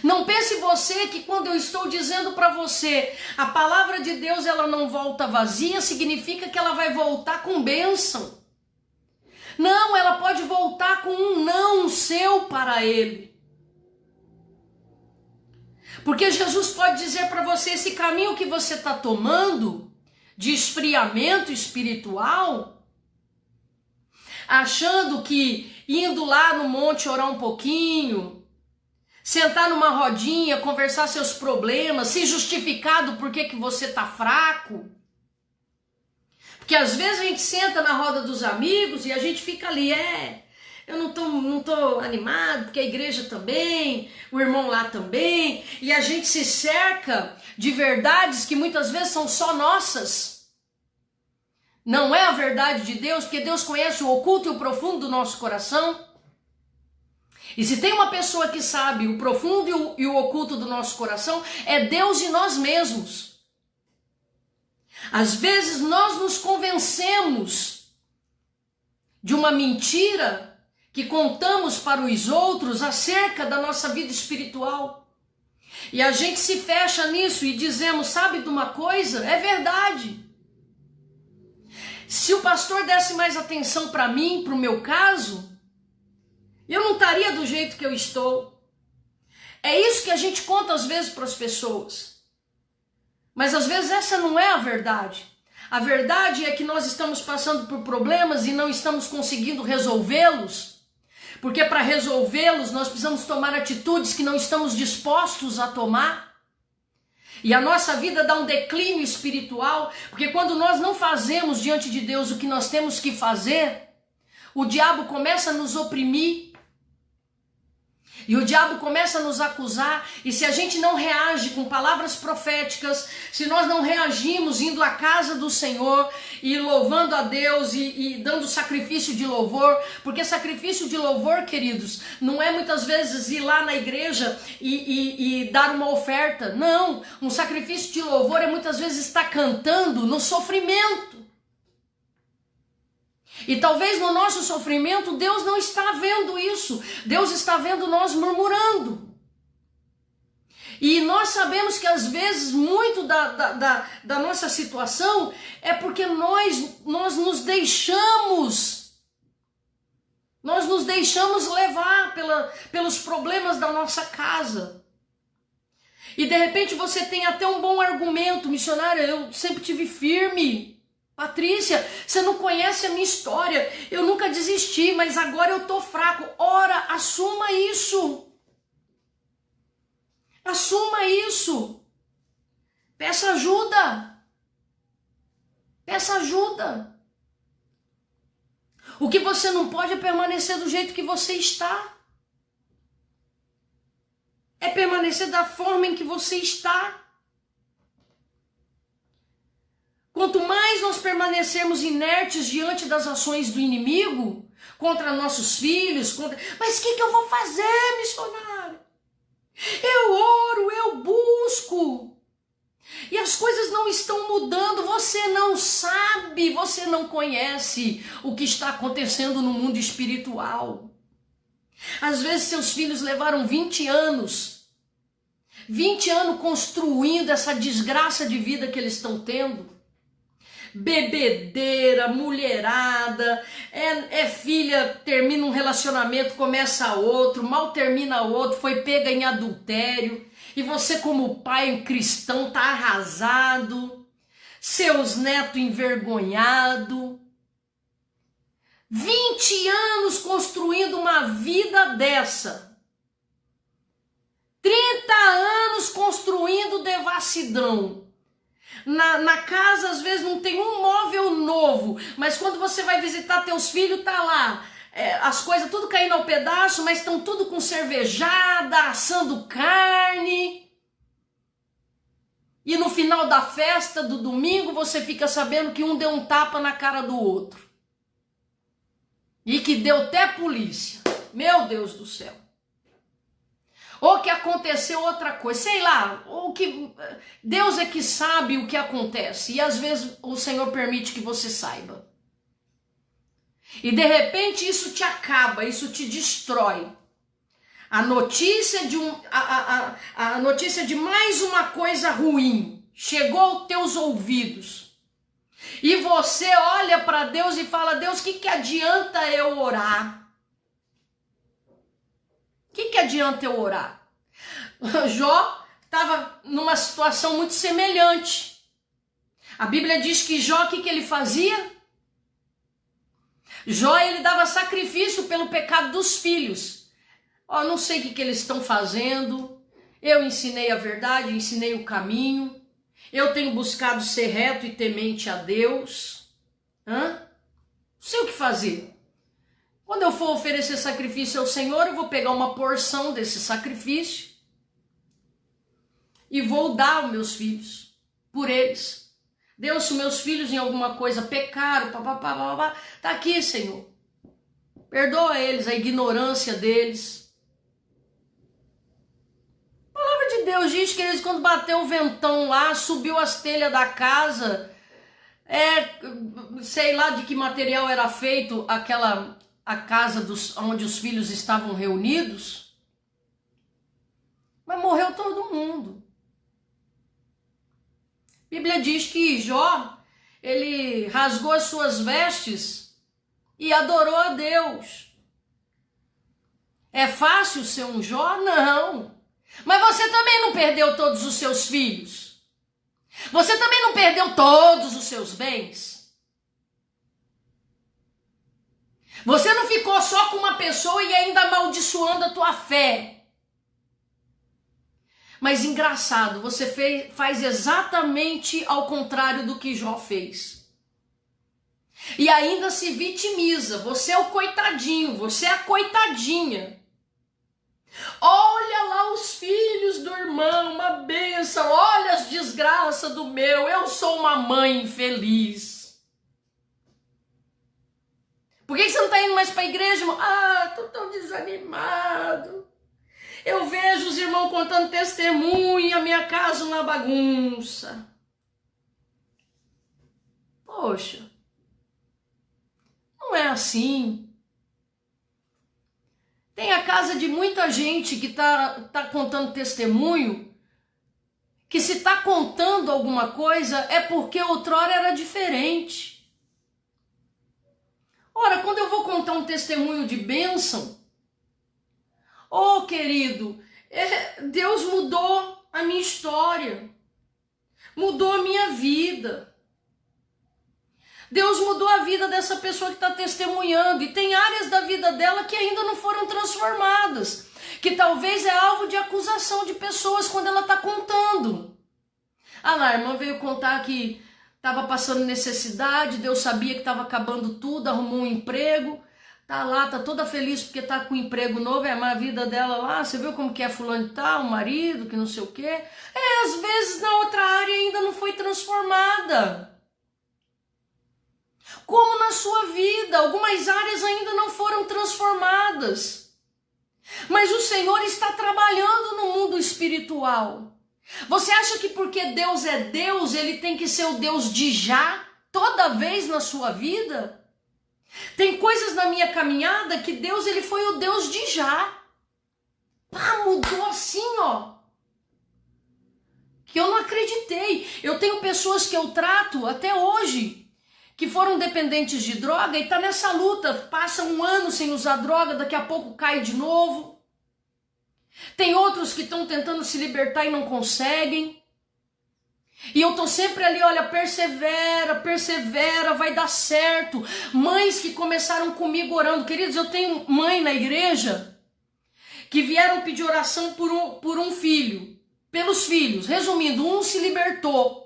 S1: Não pense você que quando eu estou dizendo para você a palavra de Deus ela não volta vazia, significa que ela vai voltar com bênção. Não, ela pode voltar com um não seu para ele. Porque Jesus pode dizer para você, esse caminho que você está tomando de esfriamento espiritual, achando que indo lá no monte orar um pouquinho, sentar numa rodinha, conversar seus problemas, se justificar do porquê que você tá fraco. Porque às vezes a gente senta na roda dos amigos e a gente fica ali, eu não tô animado, porque a igreja também, o irmão lá também, e a gente se cerca de verdades que muitas vezes são só nossas. Não é a verdade de Deus, porque Deus conhece o oculto e o profundo do nosso coração. E se tem uma pessoa que sabe o profundo e o oculto do nosso coração, é Deus e nós mesmos. Às vezes nós nos convencemos de uma mentira que contamos para os outros acerca da nossa vida espiritual. E a gente se fecha nisso e dizemos, sabe de uma coisa? É verdade. Se o pastor desse mais atenção para mim, para o meu caso, eu não estaria do jeito que eu estou. É isso que a gente conta às vezes para as pessoas. Mas às vezes essa não é a verdade. A verdade é que nós estamos passando por problemas e não estamos conseguindo resolvê-los, Porque para resolvê-los nós precisamos tomar atitudes que não estamos dispostos a tomar. E a nossa vida dá um declínio espiritual, porque quando nós não fazemos diante de Deus o que nós temos que fazer, o diabo começa a nos oprimir. E o diabo começa a nos acusar, e se a gente não reage com palavras proféticas, se nós não reagimos indo à casa do Senhor e louvando a Deus e dando sacrifício de louvor, porque sacrifício de louvor, queridos, não é muitas vezes ir lá na igreja e dar uma oferta, não, um sacrifício de louvor é muitas vezes estar cantando no sofrimento. E talvez no nosso sofrimento Deus não está vendo isso. Deus está vendo nós murmurando. E nós sabemos que às vezes muito da nossa situação é porque nós nos deixamos. Nós nos deixamos levar pelos problemas da nossa casa. E de repente você tem até um bom argumento, missionária, eu sempre tive firme. Patrícia, você não conhece a minha história, eu nunca desisti, mas agora eu tô fraco. Ora, assuma isso. Assuma isso. Peça ajuda. Peça ajuda. O que você não pode é permanecer do jeito que você está. É permanecer da forma em que você está. Quanto mais nós permanecermos inertes diante das ações do inimigo, contra nossos filhos, mas o que eu vou fazer, missionário? Eu oro, eu busco, e as coisas não estão mudando, você não sabe, você não conhece o que está acontecendo no mundo espiritual. Às vezes seus filhos levaram 20 anos construindo essa desgraça de vida que eles estão tendo. Bebedeira, mulherada, filha, termina um relacionamento, começa outro, mal termina outro, foi pega em adultério, e você como pai cristão tá arrasado, seus netos envergonhados, 20 anos construindo uma vida dessa, 30 anos construindo devassidão. Na casa, às vezes, não tem um móvel novo, mas quando você vai visitar teus filhos, tá lá, as coisas tudo caindo ao pedaço, mas estão tudo com cervejada, assando carne. E no final da festa do domingo, você fica sabendo que um deu um tapa na cara do outro. E que deu até polícia. Meu Deus do céu. Ou que aconteceu outra coisa, sei lá, ou que Deus é que sabe o que acontece, e às vezes o Senhor permite que você saiba. E de repente isso te acaba, isso te destrói. A notícia de mais uma coisa ruim chegou aos teus ouvidos. E você olha para Deus e fala: Deus, o que adianta eu orar? O que adianta eu orar? Jó estava numa situação muito semelhante. A Bíblia diz que Jó, o que ele fazia? Jó, ele dava sacrifício pelo pecado dos filhos. Não sei o que eles estão fazendo. Eu ensinei a verdade, ensinei o caminho. Eu tenho buscado ser reto e temente a Deus. Não sei o que fazer. Quando eu for oferecer sacrifício ao Senhor, eu vou pegar uma porção desse sacrifício e vou dar aos meus filhos, por eles. Deus, se meus filhos em alguma coisa pecaram, tá aqui, Senhor. Perdoa eles, a ignorância deles. A palavra de Deus diz que eles, quando bateu o ventão lá, subiu as telhas da casa, sei lá de que material era feito a casa onde os filhos estavam reunidos, mas morreu todo mundo. A Bíblia diz que Jó, ele rasgou as suas vestes e adorou a Deus. É fácil ser um Jó? Não. Mas você também não perdeu todos os seus filhos? Você também não perdeu todos os seus bens? Você não ficou só com uma pessoa e ainda amaldiçoando a tua fé. Mas engraçado, você faz exatamente ao contrário do que Jó fez. E ainda se vitimiza. Você é o coitadinho, você é a coitadinha. Olha lá os filhos do irmão, uma bênção. Olha as desgraças do meu. Eu sou uma mãe infeliz. Por que você não está indo mais para a igreja, irmão? Ah, estou tão desanimado. Eu vejo os irmãos contando testemunho e a minha casa uma bagunça. Poxa, não é assim. Tem a casa de muita gente que tá contando testemunho, que se tá contando alguma coisa é porque outrora era diferente. Ora, quando eu vou contar um testemunho de bênção, oh querido, Deus mudou a minha história, mudou a minha vida. Deus mudou a vida dessa pessoa que está testemunhando, e tem áreas da vida dela que ainda não foram transformadas, que talvez é alvo de acusação de pessoas quando ela está contando. Ah lá, a irmã veio contar que estava passando necessidade, Deus sabia que estava acabando tudo, arrumou um emprego, tá lá, tá toda feliz porque tá com um emprego novo, é a vida dela lá, você viu como que é fulano de tal, o marido, que não sei o quê. Às vezes na outra área ainda não foi transformada. Como na sua vida, algumas áreas ainda não foram transformadas. Mas o Senhor está trabalhando no mundo espiritual. Você acha que porque Deus é Deus, Ele tem que ser o Deus de já, toda vez na sua vida? Tem coisas na minha caminhada que Deus, Ele foi o Deus de já. Mudou assim, ó. Que eu não acreditei. Eu tenho pessoas que eu trato até hoje, que foram dependentes de droga e tá nessa luta, passa um ano sem usar droga, daqui a pouco cai de novo. Tem outros que estão tentando se libertar e não conseguem. E eu tô sempre ali, olha, persevera, persevera, vai dar certo. Mães que começaram comigo orando, queridos, eu tenho mãe na igreja que vieram pedir oração por um filho, pelos filhos. Resumindo, um se libertou.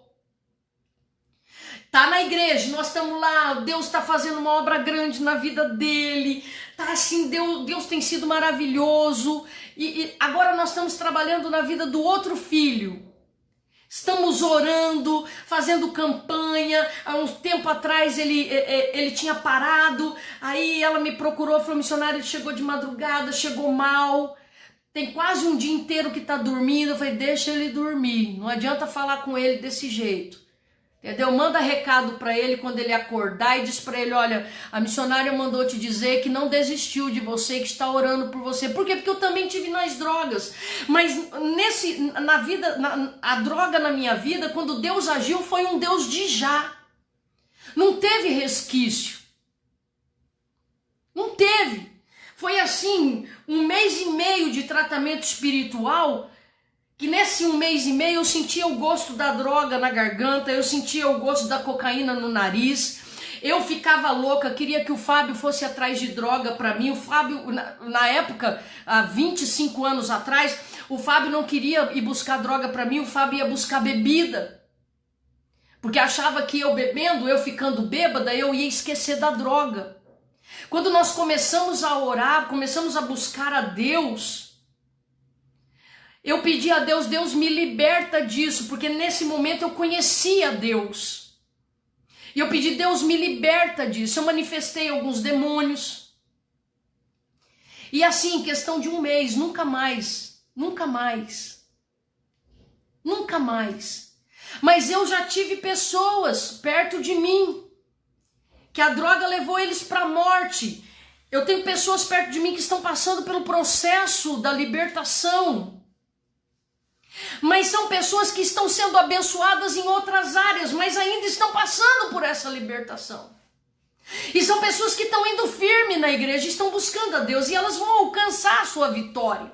S1: Tá na igreja, nós estamos lá, Deus está fazendo uma obra grande na vida dele, tá assim, Deus tem sido maravilhoso, e agora nós estamos trabalhando na vida do outro filho, estamos orando, fazendo campanha. Há um tempo atrás ele tinha parado, aí ela me procurou, falou, missionário, ele chegou de madrugada, chegou mal, tem quase um dia inteiro que tá dormindo. Eu falei, deixa ele dormir, não adianta falar com ele desse jeito. Entendeu? Manda recado para ele quando ele acordar e diz para ele, olha, a missionária mandou te dizer que não desistiu de você, que está orando por você. Por quê? Porque eu também tive nas drogas. Mas a droga na minha vida, quando Deus agiu, foi um Deus de já. Não teve resquício. Não teve. Foi assim, 1 mês e meio de tratamento espiritual, que nesse 1 mês e meio eu sentia o gosto da droga na garganta, eu sentia o gosto da cocaína no nariz, eu ficava louca, queria que o Fábio fosse atrás de droga para mim. O Fábio, na época, há 25 anos atrás, o Fábio não queria ir buscar droga para mim, o Fábio ia buscar bebida, porque achava que eu bebendo, eu ficando bêbada, eu ia esquecer da droga. Quando nós começamos a orar, começamos a buscar a Deus, eu pedi a Deus, Deus me liberta disso, porque nesse momento eu conhecia Deus. E eu pedi, Deus me liberta disso. Eu manifestei alguns demônios. E assim, em questão de 1 mês, nunca mais. Mas eu já tive pessoas perto de mim, que a droga levou eles para a morte. Eu tenho pessoas perto de mim que estão passando pelo processo da libertação. Mas são pessoas que estão sendo abençoadas em outras áreas, mas ainda estão passando por essa libertação. E são pessoas que estão indo firme na igreja, estão buscando a Deus, e elas vão alcançar a sua vitória.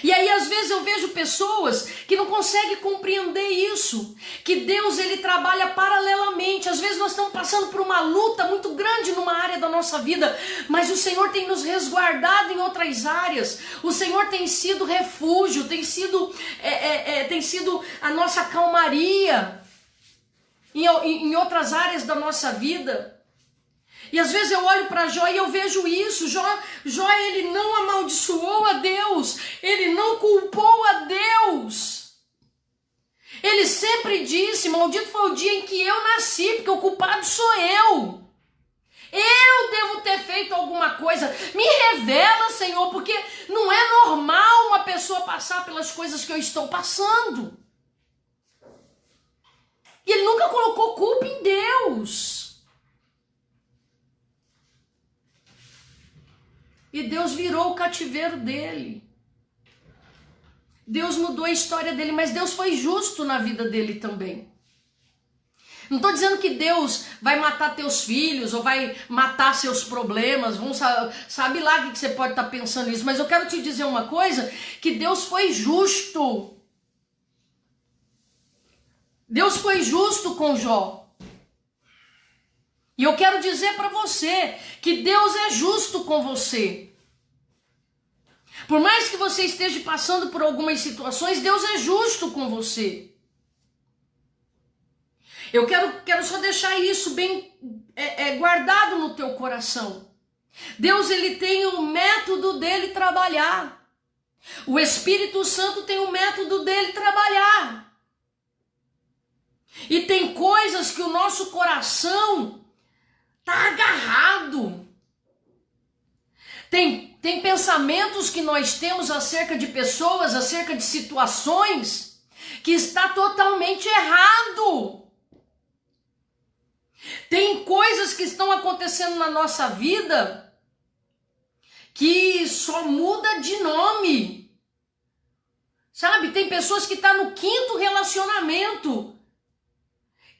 S1: E aí às vezes eu vejo pessoas que não conseguem compreender isso, que Deus ele trabalha paralelamente. Às vezes nós estamos passando por uma luta muito grande numa área da nossa vida, mas o Senhor tem nos resguardado em outras áreas. O Senhor tem sido refúgio, tem sido a nossa calmaria em outras áreas da nossa vida. E às vezes eu olho para Jó e eu vejo isso. Jó ele não amaldiçoou a Deus, ele não culpou a Deus. Ele sempre disse: maldito foi o dia em que eu nasci, porque o culpado sou eu. Eu devo ter feito alguma coisa. Me revela, Senhor, porque não é normal uma pessoa passar pelas coisas que eu estou passando. E ele nunca colocou culpa em Deus. E Deus virou o cativeiro dele. Deus mudou a história dele, mas Deus foi justo na vida dele também. Não estou dizendo que Deus vai matar teus filhos ou vai matar seus problemas. Sabe lá o que você pode estar pensando nisso. Mas eu quero te dizer uma coisa, que Deus foi justo. Deus foi justo com Jó. E eu quero dizer para você que Deus é justo com você. Por mais que você esteja passando por algumas situações, Deus é justo com você. Eu quero só deixar isso bem guardado no teu coração. Deus ele tem o método dele trabalhar. O Espírito Santo tem o método dele trabalhar. E tem coisas que o nosso coração tá agarrado. Tem pensamentos que nós temos acerca de pessoas, acerca de situações, que está totalmente errado. Tem coisas que estão acontecendo na nossa vida que só muda de nome. Sabe, tem pessoas que estão no 5º relacionamento.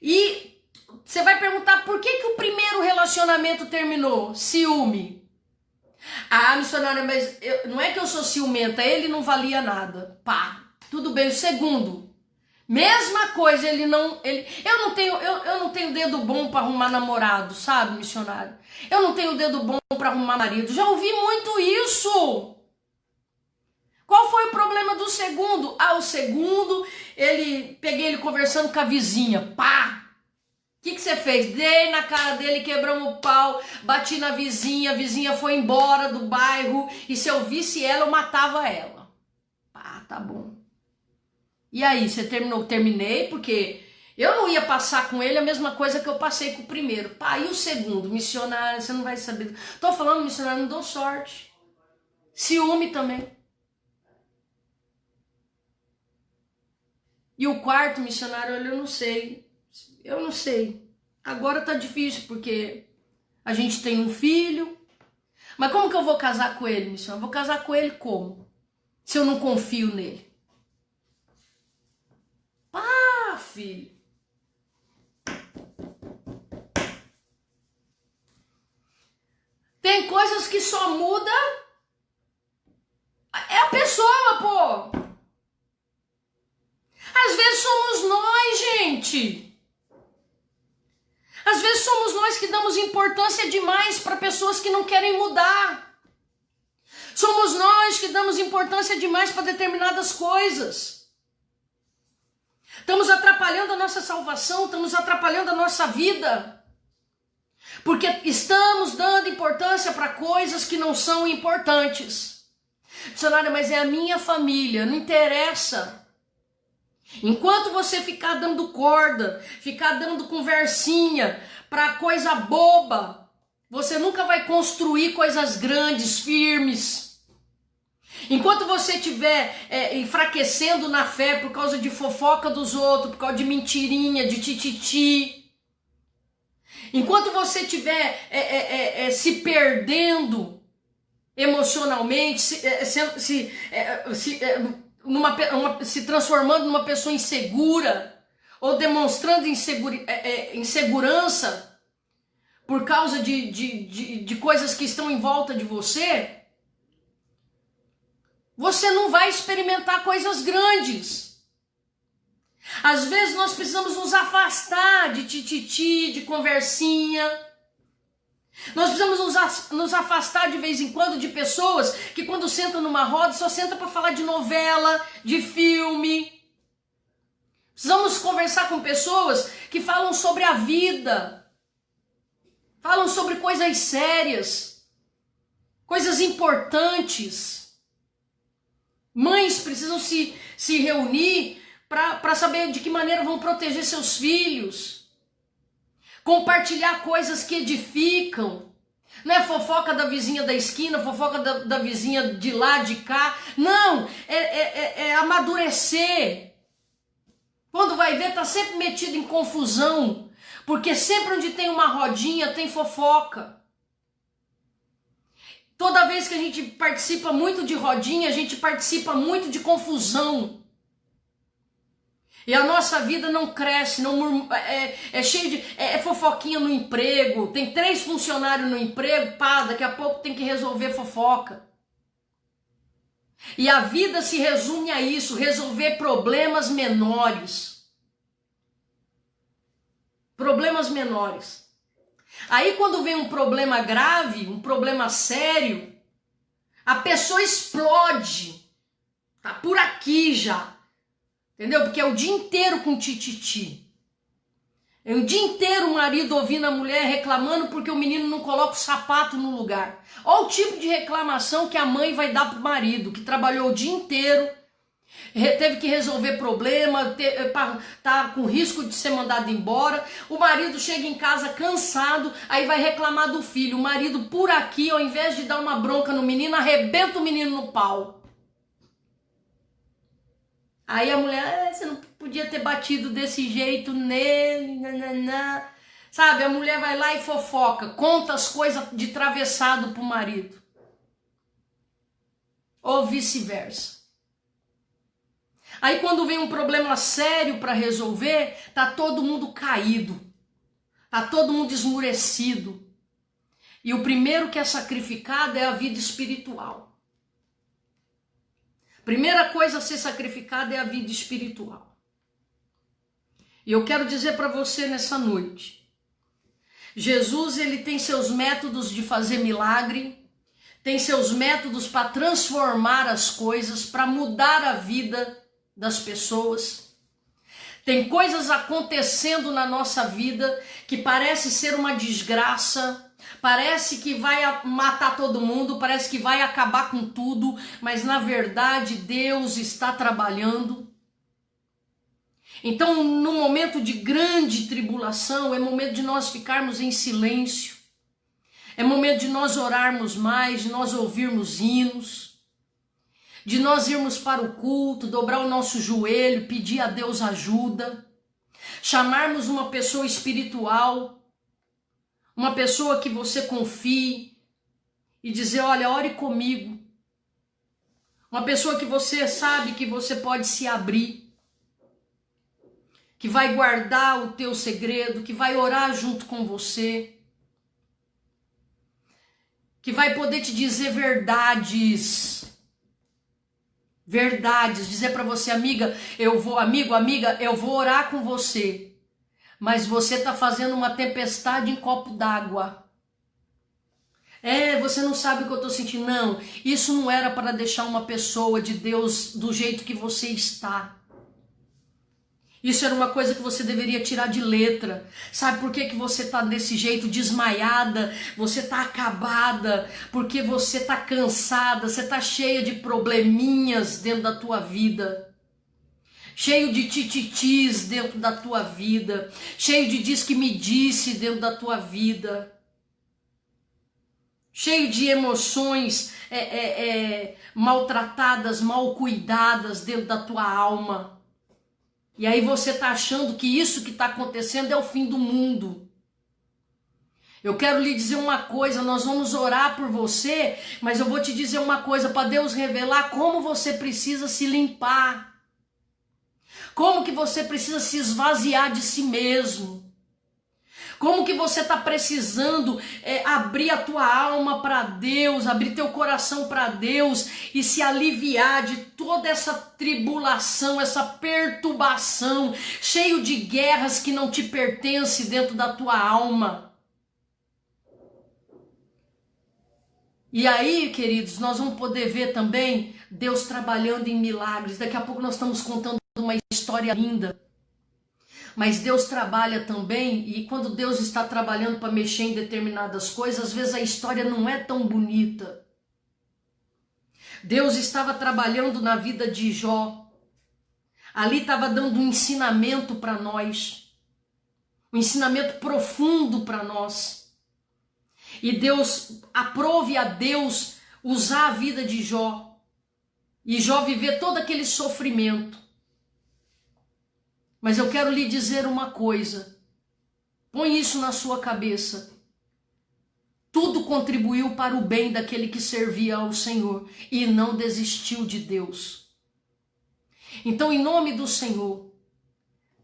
S1: E você vai perguntar por que o primeiro relacionamento terminou? Ciúme. Ah, missionária, mas não é que eu sou ciumenta, ele não valia nada. Pá, tudo bem. O segundo, mesma coisa, eu não tenho dedo bom para arrumar namorado, sabe, missionário? Eu não tenho dedo bom para arrumar marido. Já ouvi muito isso. Qual foi o problema do segundo? Ah, o segundo, peguei ele conversando com a vizinha. Pá! O que você fez? Dei na cara dele, quebramos o pau, bati na vizinha, a vizinha foi embora do bairro, e se eu visse ela, eu matava ela. Ah, tá bom. E aí, você terminou? Terminei, porque eu não ia passar com ele a mesma coisa que eu passei com o primeiro. Pá, e o segundo? Missionário, você não vai saber. Tô falando, missionário, não dou sorte. Ciúme também. E o quarto, missionário, olha, eu não sei. Eu não sei. Agora tá difícil porque a gente tem um filho. Mas como que eu vou casar com ele, missionário? Vou casar com ele como? Se eu não confio nele. Ah, filho. Tem coisas que só muda é a pessoa, pô. Às vezes somos nós, gente. Às vezes somos nós que damos importância demais para pessoas que não querem mudar. Somos nós que damos importância demais para determinadas coisas. Estamos atrapalhando a nossa salvação, estamos atrapalhando a nossa vida. Porque estamos dando importância para coisas que não são importantes. Missionária, mas é a minha família, não interessa. Enquanto você ficar dando corda, ficar dando conversinha para coisa boba, você nunca vai construir coisas grandes, firmes. Enquanto você estiver enfraquecendo na fé por causa de fofoca dos outros, por causa de mentirinha, de tititi, enquanto você estiver se perdendo emocionalmente, se transformando numa pessoa insegura ou demonstrando insegurança por causa de coisas que estão em volta de você, você não vai experimentar coisas grandes. Às vezes nós precisamos nos afastar de tititi, de conversinha. Nós precisamos nos afastar de vez em quando de pessoas que quando sentam numa roda só sentam para falar de novela, de filme. Precisamos conversar com pessoas que falam sobre a vida, falam sobre coisas sérias, coisas importantes. Mães precisam se reunir para saber de que maneira vão proteger seus filhos. Compartilhar coisas que edificam. Não é fofoca da vizinha da esquina, fofoca da vizinha de lá, de cá. Não, é amadurecer. Quando vai ver, tá sempre metido em confusão. Porque sempre onde tem uma rodinha, tem fofoca. Toda vez que a gente participa muito de rodinha, a gente participa muito de confusão. E a nossa vida não cresce, é cheio de fofoquinha no emprego. Tem 3 funcionários no emprego, pá, daqui a pouco tem que resolver fofoca. E a vida se resume a isso, resolver problemas menores. Problemas menores. Aí quando vem um problema grave, um problema sério, a pessoa explode. Tá por aqui já. Entendeu? Porque é o dia inteiro com tititi. É o dia inteiro o marido ouvindo a mulher reclamando porque o menino não coloca o sapato no lugar. Olha o tipo de reclamação que a mãe vai dar pro marido, que trabalhou o dia inteiro, teve que resolver problema, tá com risco de ser mandado embora. O marido chega em casa cansado, aí vai reclamar do filho. O marido por aqui, ao invés de dar uma bronca no menino, arrebenta o menino no pau. Aí a mulher, você não podia ter batido desse jeito nele, nananã. Sabe, a mulher vai lá e fofoca, conta as coisas de travessado pro marido. Ou vice-versa. Aí quando vem um problema sério para resolver, tá todo mundo caído. Tá todo mundo esmurecido. E o primeiro que é sacrificado é a vida espiritual. Primeira coisa a ser sacrificada é a vida espiritual. E eu quero dizer para você nessa noite, Jesus, ele tem seus métodos de fazer milagre, tem seus métodos para transformar as coisas, para mudar a vida das pessoas. Tem coisas acontecendo na nossa vida que parece ser uma desgraça, parece que vai matar todo mundo, parece que vai acabar com tudo, mas na verdade Deus está trabalhando. Então, no momento de grande tribulação, é momento de nós ficarmos em silêncio, é momento de nós orarmos mais, de nós ouvirmos hinos, de nós irmos para o culto, dobrar o nosso joelho, pedir a Deus ajuda, chamarmos uma pessoa espiritual, uma pessoa que você confie e dizer, olha, ore comigo. Uma pessoa que você sabe que você pode se abrir, que vai guardar o teu segredo, que vai orar junto com você, que vai poder te dizer verdades. Verdades, dizer para você, amiga, amiga, eu vou orar com você. Mas você está fazendo uma tempestade em copo d'água. Você não sabe o que eu estou sentindo. Não, isso não era para deixar uma pessoa de Deus do jeito que você está. Isso era uma coisa que você deveria tirar de letra. Sabe por que você está desse jeito, desmaiada? Você está acabada, porque você está cansada, você está cheia de probleminhas dentro da tua vida. Cheio de tititis dentro da tua vida, cheio de diz que me disse dentro da tua vida, cheio de emoções maltratadas, mal cuidadas dentro da tua alma. E aí você está achando que isso que está acontecendo é o fim do mundo. Eu quero lhe dizer uma coisa, nós vamos orar por você, mas eu vou te dizer uma coisa, para Deus revelar como você precisa se limpar. Como que você precisa se esvaziar de si mesmo. Como que você está precisando abrir a tua alma para Deus, abrir teu coração para Deus e se aliviar de toda essa tribulação, essa perturbação, cheio de guerras que não te pertencem dentro da tua alma. E aí, queridos, nós vamos poder ver também Deus trabalhando em milagres. Daqui a pouco nós estamos contando uma história linda. Mas Deus trabalha também, e quando Deus está trabalhando para mexer em determinadas coisas, às vezes a história não é tão bonita. Deus estava trabalhando na vida de Jó. Ali estava dando um ensinamento para nós. Um ensinamento profundo para nós. E Deus, aprove a Deus usar a vida de Jó. E Jó viver todo aquele sofrimento. Mas eu quero lhe dizer uma coisa. Põe isso na sua cabeça. Tudo contribuiu para o bem daquele que servia ao Senhor e não desistiu de Deus. Então, em nome do Senhor,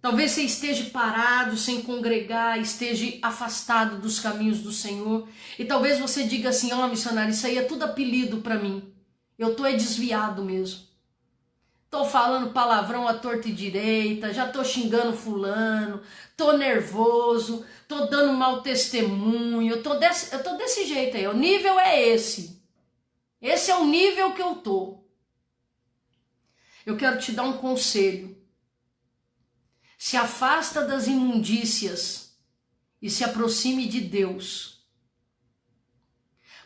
S1: talvez você esteja parado, sem congregar, esteja afastado dos caminhos do Senhor. E talvez você diga assim, ó, missionário, isso aí é tudo apelido para mim. Eu tô desviado mesmo. Tô falando palavrão à torta e direita, já tô xingando fulano, tô nervoso, tô dando mau testemunho, eu tô desse jeito aí, o nível é esse. Esse é o nível que eu tô. Eu quero te dar um conselho. Se afasta das imundícias e se aproxime de Deus.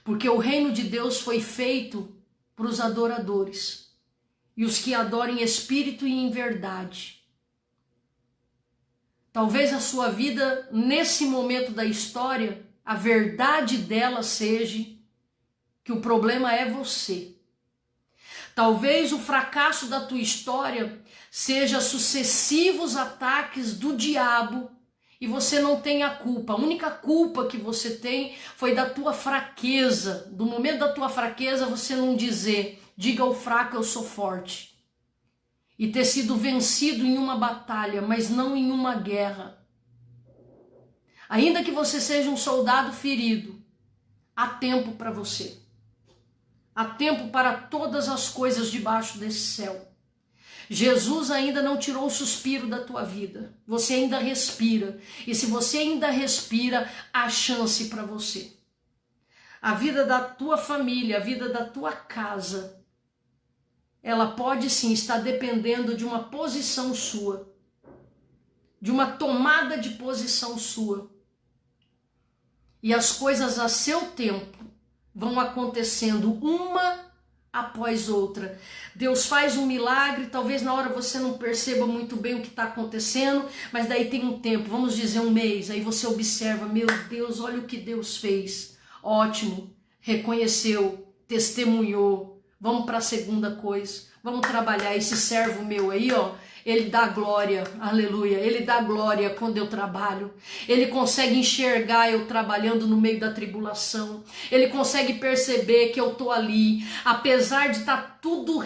S1: Porque o reino de Deus foi feito para os adoradores. E os que adoram em espírito e em verdade. Talvez a sua vida, nesse momento da história, a verdade dela seja que o problema é você. Talvez o fracasso da tua história seja sucessivos ataques do diabo e você não tem a culpa. A única culpa que você tem foi da tua fraqueza. Do momento da tua fraqueza você não diga ao fraco eu sou forte. E ter sido vencido em uma batalha, mas não em uma guerra. Ainda que você seja um soldado ferido, há tempo para você. Há tempo para todas as coisas debaixo desse céu. Jesus ainda não tirou o suspiro da tua vida. Você ainda respira. E se você ainda respira, há chance para você. A vida da tua família, a vida da tua casa, ela pode sim estar dependendo de uma posição sua, de uma tomada de posição sua. E as coisas a seu tempo vão acontecendo uma após outra. Deus faz um milagre, talvez na hora você não perceba muito bem o que está acontecendo, mas daí tem um tempo, vamos dizer um mês, aí você observa, meu Deus, olha o que Deus fez. Ótimo, reconheceu, testemunhou. Vamos para a segunda coisa, vamos trabalhar. Esse servo meu aí, ó, ele dá glória, aleluia, ele dá glória quando eu trabalho. Ele consegue enxergar eu trabalhando no meio da tribulação. Ele consegue perceber que eu tô ali, apesar de estar tudo,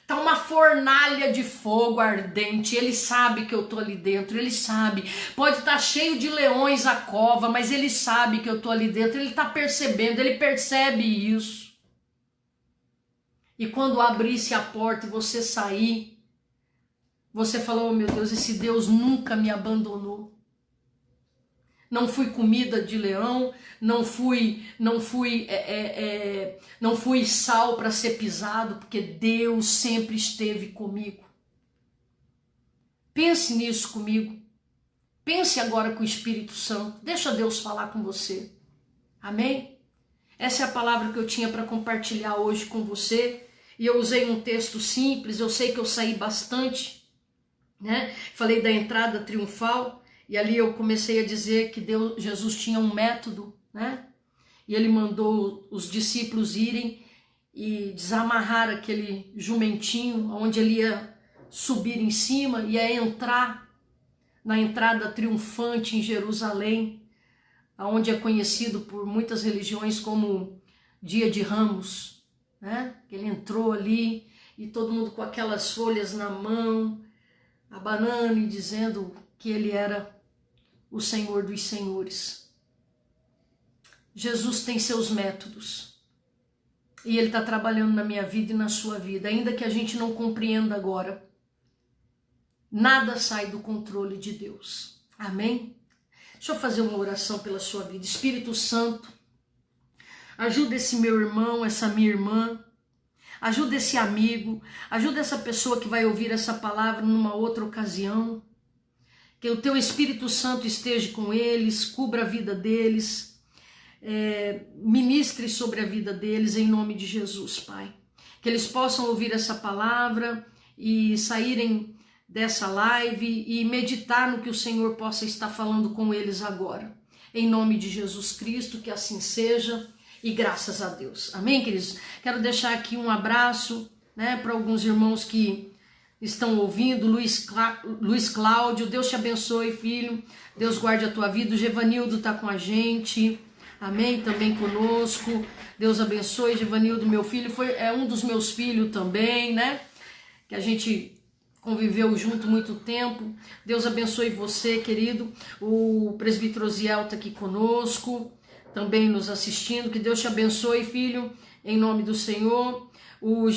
S1: tá uma fornalha de fogo ardente. Ele sabe que eu tô ali dentro, ele sabe. Pode estar cheio de leões a cova, mas ele sabe que eu tô ali dentro. Ele tá percebendo, ele percebe isso. E quando abrisse a porta e você sair, você falou, oh, meu Deus, esse Deus nunca me abandonou. Não fui comida de leão, não fui sal para ser pisado, porque Deus sempre esteve comigo. Pense nisso comigo. Pense agora com o Espírito Santo. Deixa Deus falar com você. Amém? Essa é a palavra que eu tinha para compartilhar hoje com você. E eu usei um texto simples, eu sei que eu saí bastante, né? Falei da entrada triunfal, e ali eu comecei a dizer que Jesus tinha um método, né? E ele mandou os discípulos irem e desamarrar aquele jumentinho, onde ele ia subir em cima, ia entrar na entrada triunfante em Jerusalém, onde é conhecido por muitas religiões como Dia de Ramos, né? Ele entrou ali e todo mundo com aquelas folhas na mão, abanando e dizendo que ele era o Senhor dos Senhores. Jesus tem seus métodos. E Ele está trabalhando na minha vida e na sua vida. Ainda que a gente não compreenda agora, nada sai do controle de Deus. Amém? Deixa eu fazer uma oração pela sua vida. Espírito Santo, ajuda esse meu irmão, essa minha irmã. Ajuda esse amigo. Ajuda essa pessoa que vai ouvir essa palavra numa outra ocasião. Que o teu Espírito Santo esteja com eles, cubra a vida deles, ministre sobre a vida deles em nome de Jesus, Pai. Que eles possam ouvir essa palavra e saírem dessa live e meditar no que o Senhor possa estar falando com eles agora. Em nome de Jesus Cristo, que assim seja e graças a Deus. Amém, queridos? Quero deixar aqui um abraço, para alguns irmãos que estão ouvindo. Luiz Cláudio, Deus te abençoe, filho. Deus guarde a tua vida. O Gevanildo está com a gente. Amém? Também conosco. Deus abençoe, Gevanildo, meu filho. É um dos meus filhos também, que a gente conviveu junto muito tempo. Deus abençoe você, querido. O presbítero Osiel está aqui conosco, também nos assistindo. Que Deus te abençoe, filho, em nome do Senhor. No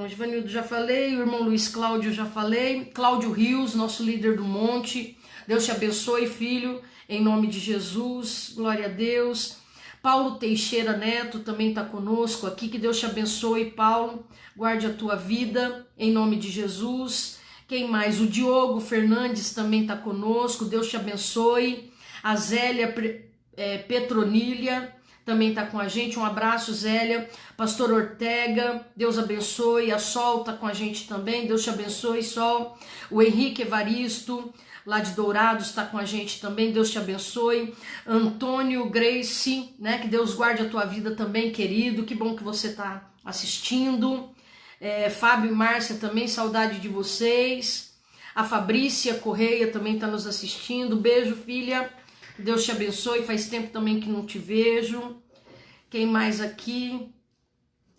S1: Givanildo já falei, o irmão Luiz Cláudio já falei, Cláudio Rios, nosso líder do monte, Deus te abençoe, filho, em nome de Jesus, glória a Deus. Paulo Teixeira Neto também está conosco aqui, que Deus te abençoe, Paulo, guarde a tua vida, em nome de Jesus. Quem mais? O Diogo Fernandes também está conosco, Deus te abençoe. A Zélia Petronília também está com a gente, um abraço, Zélia. Pastor Ortega, Deus abençoe. A Sol está com a gente também, Deus te abençoe, Sol. O Henrique Evaristo, lá de Dourados, está com a gente também, Deus te abençoe. Antônio Grace, que Deus guarde a tua vida também, querido, que bom que você está assistindo. Fábio e Márcia também, saudade de vocês. A Fabrícia Correia também está nos assistindo, beijo, filha. Deus te abençoe, faz tempo também que não te vejo. Quem mais aqui?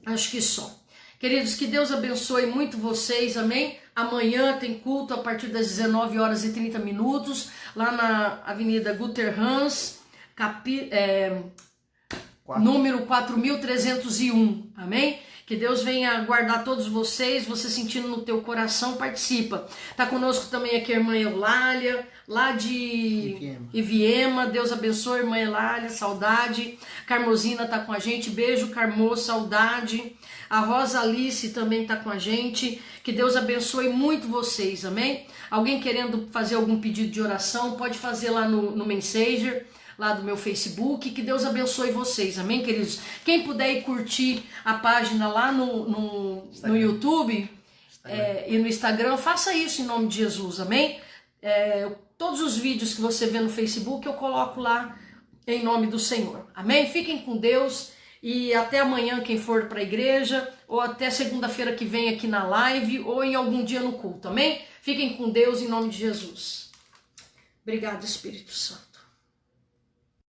S1: Acho que só. Queridos, que Deus abençoe muito vocês, amém? Amanhã tem culto a partir das 19h30, lá na Avenida Guter Hans, número 4301, amém? Que Deus venha guardar todos vocês, você sentindo no teu coração, participa. Tá conosco também aqui a irmã Eulália, lá de Iviema. Deus abençoe, irmã Eulália, saudade. Carmosina tá com a gente, beijo, Carmo, saudade. A Rosa Alice também tá com a gente. Que Deus abençoe muito vocês, amém? Alguém querendo fazer algum pedido de oração, pode fazer lá no Messenger, lá do meu Facebook. Que Deus abençoe vocês, amém, queridos? Quem puder ir curtir a página lá no YouTube e no Instagram, faça isso em nome de Jesus, amém? Todos os vídeos que você vê no Facebook eu coloco lá em nome do Senhor, amém? Fiquem com Deus e até amanhã quem for para a igreja, ou até segunda-feira que vem aqui na live, ou em algum dia no culto, amém? Fiquem com Deus em nome de Jesus. Obrigado, Espírito Santo.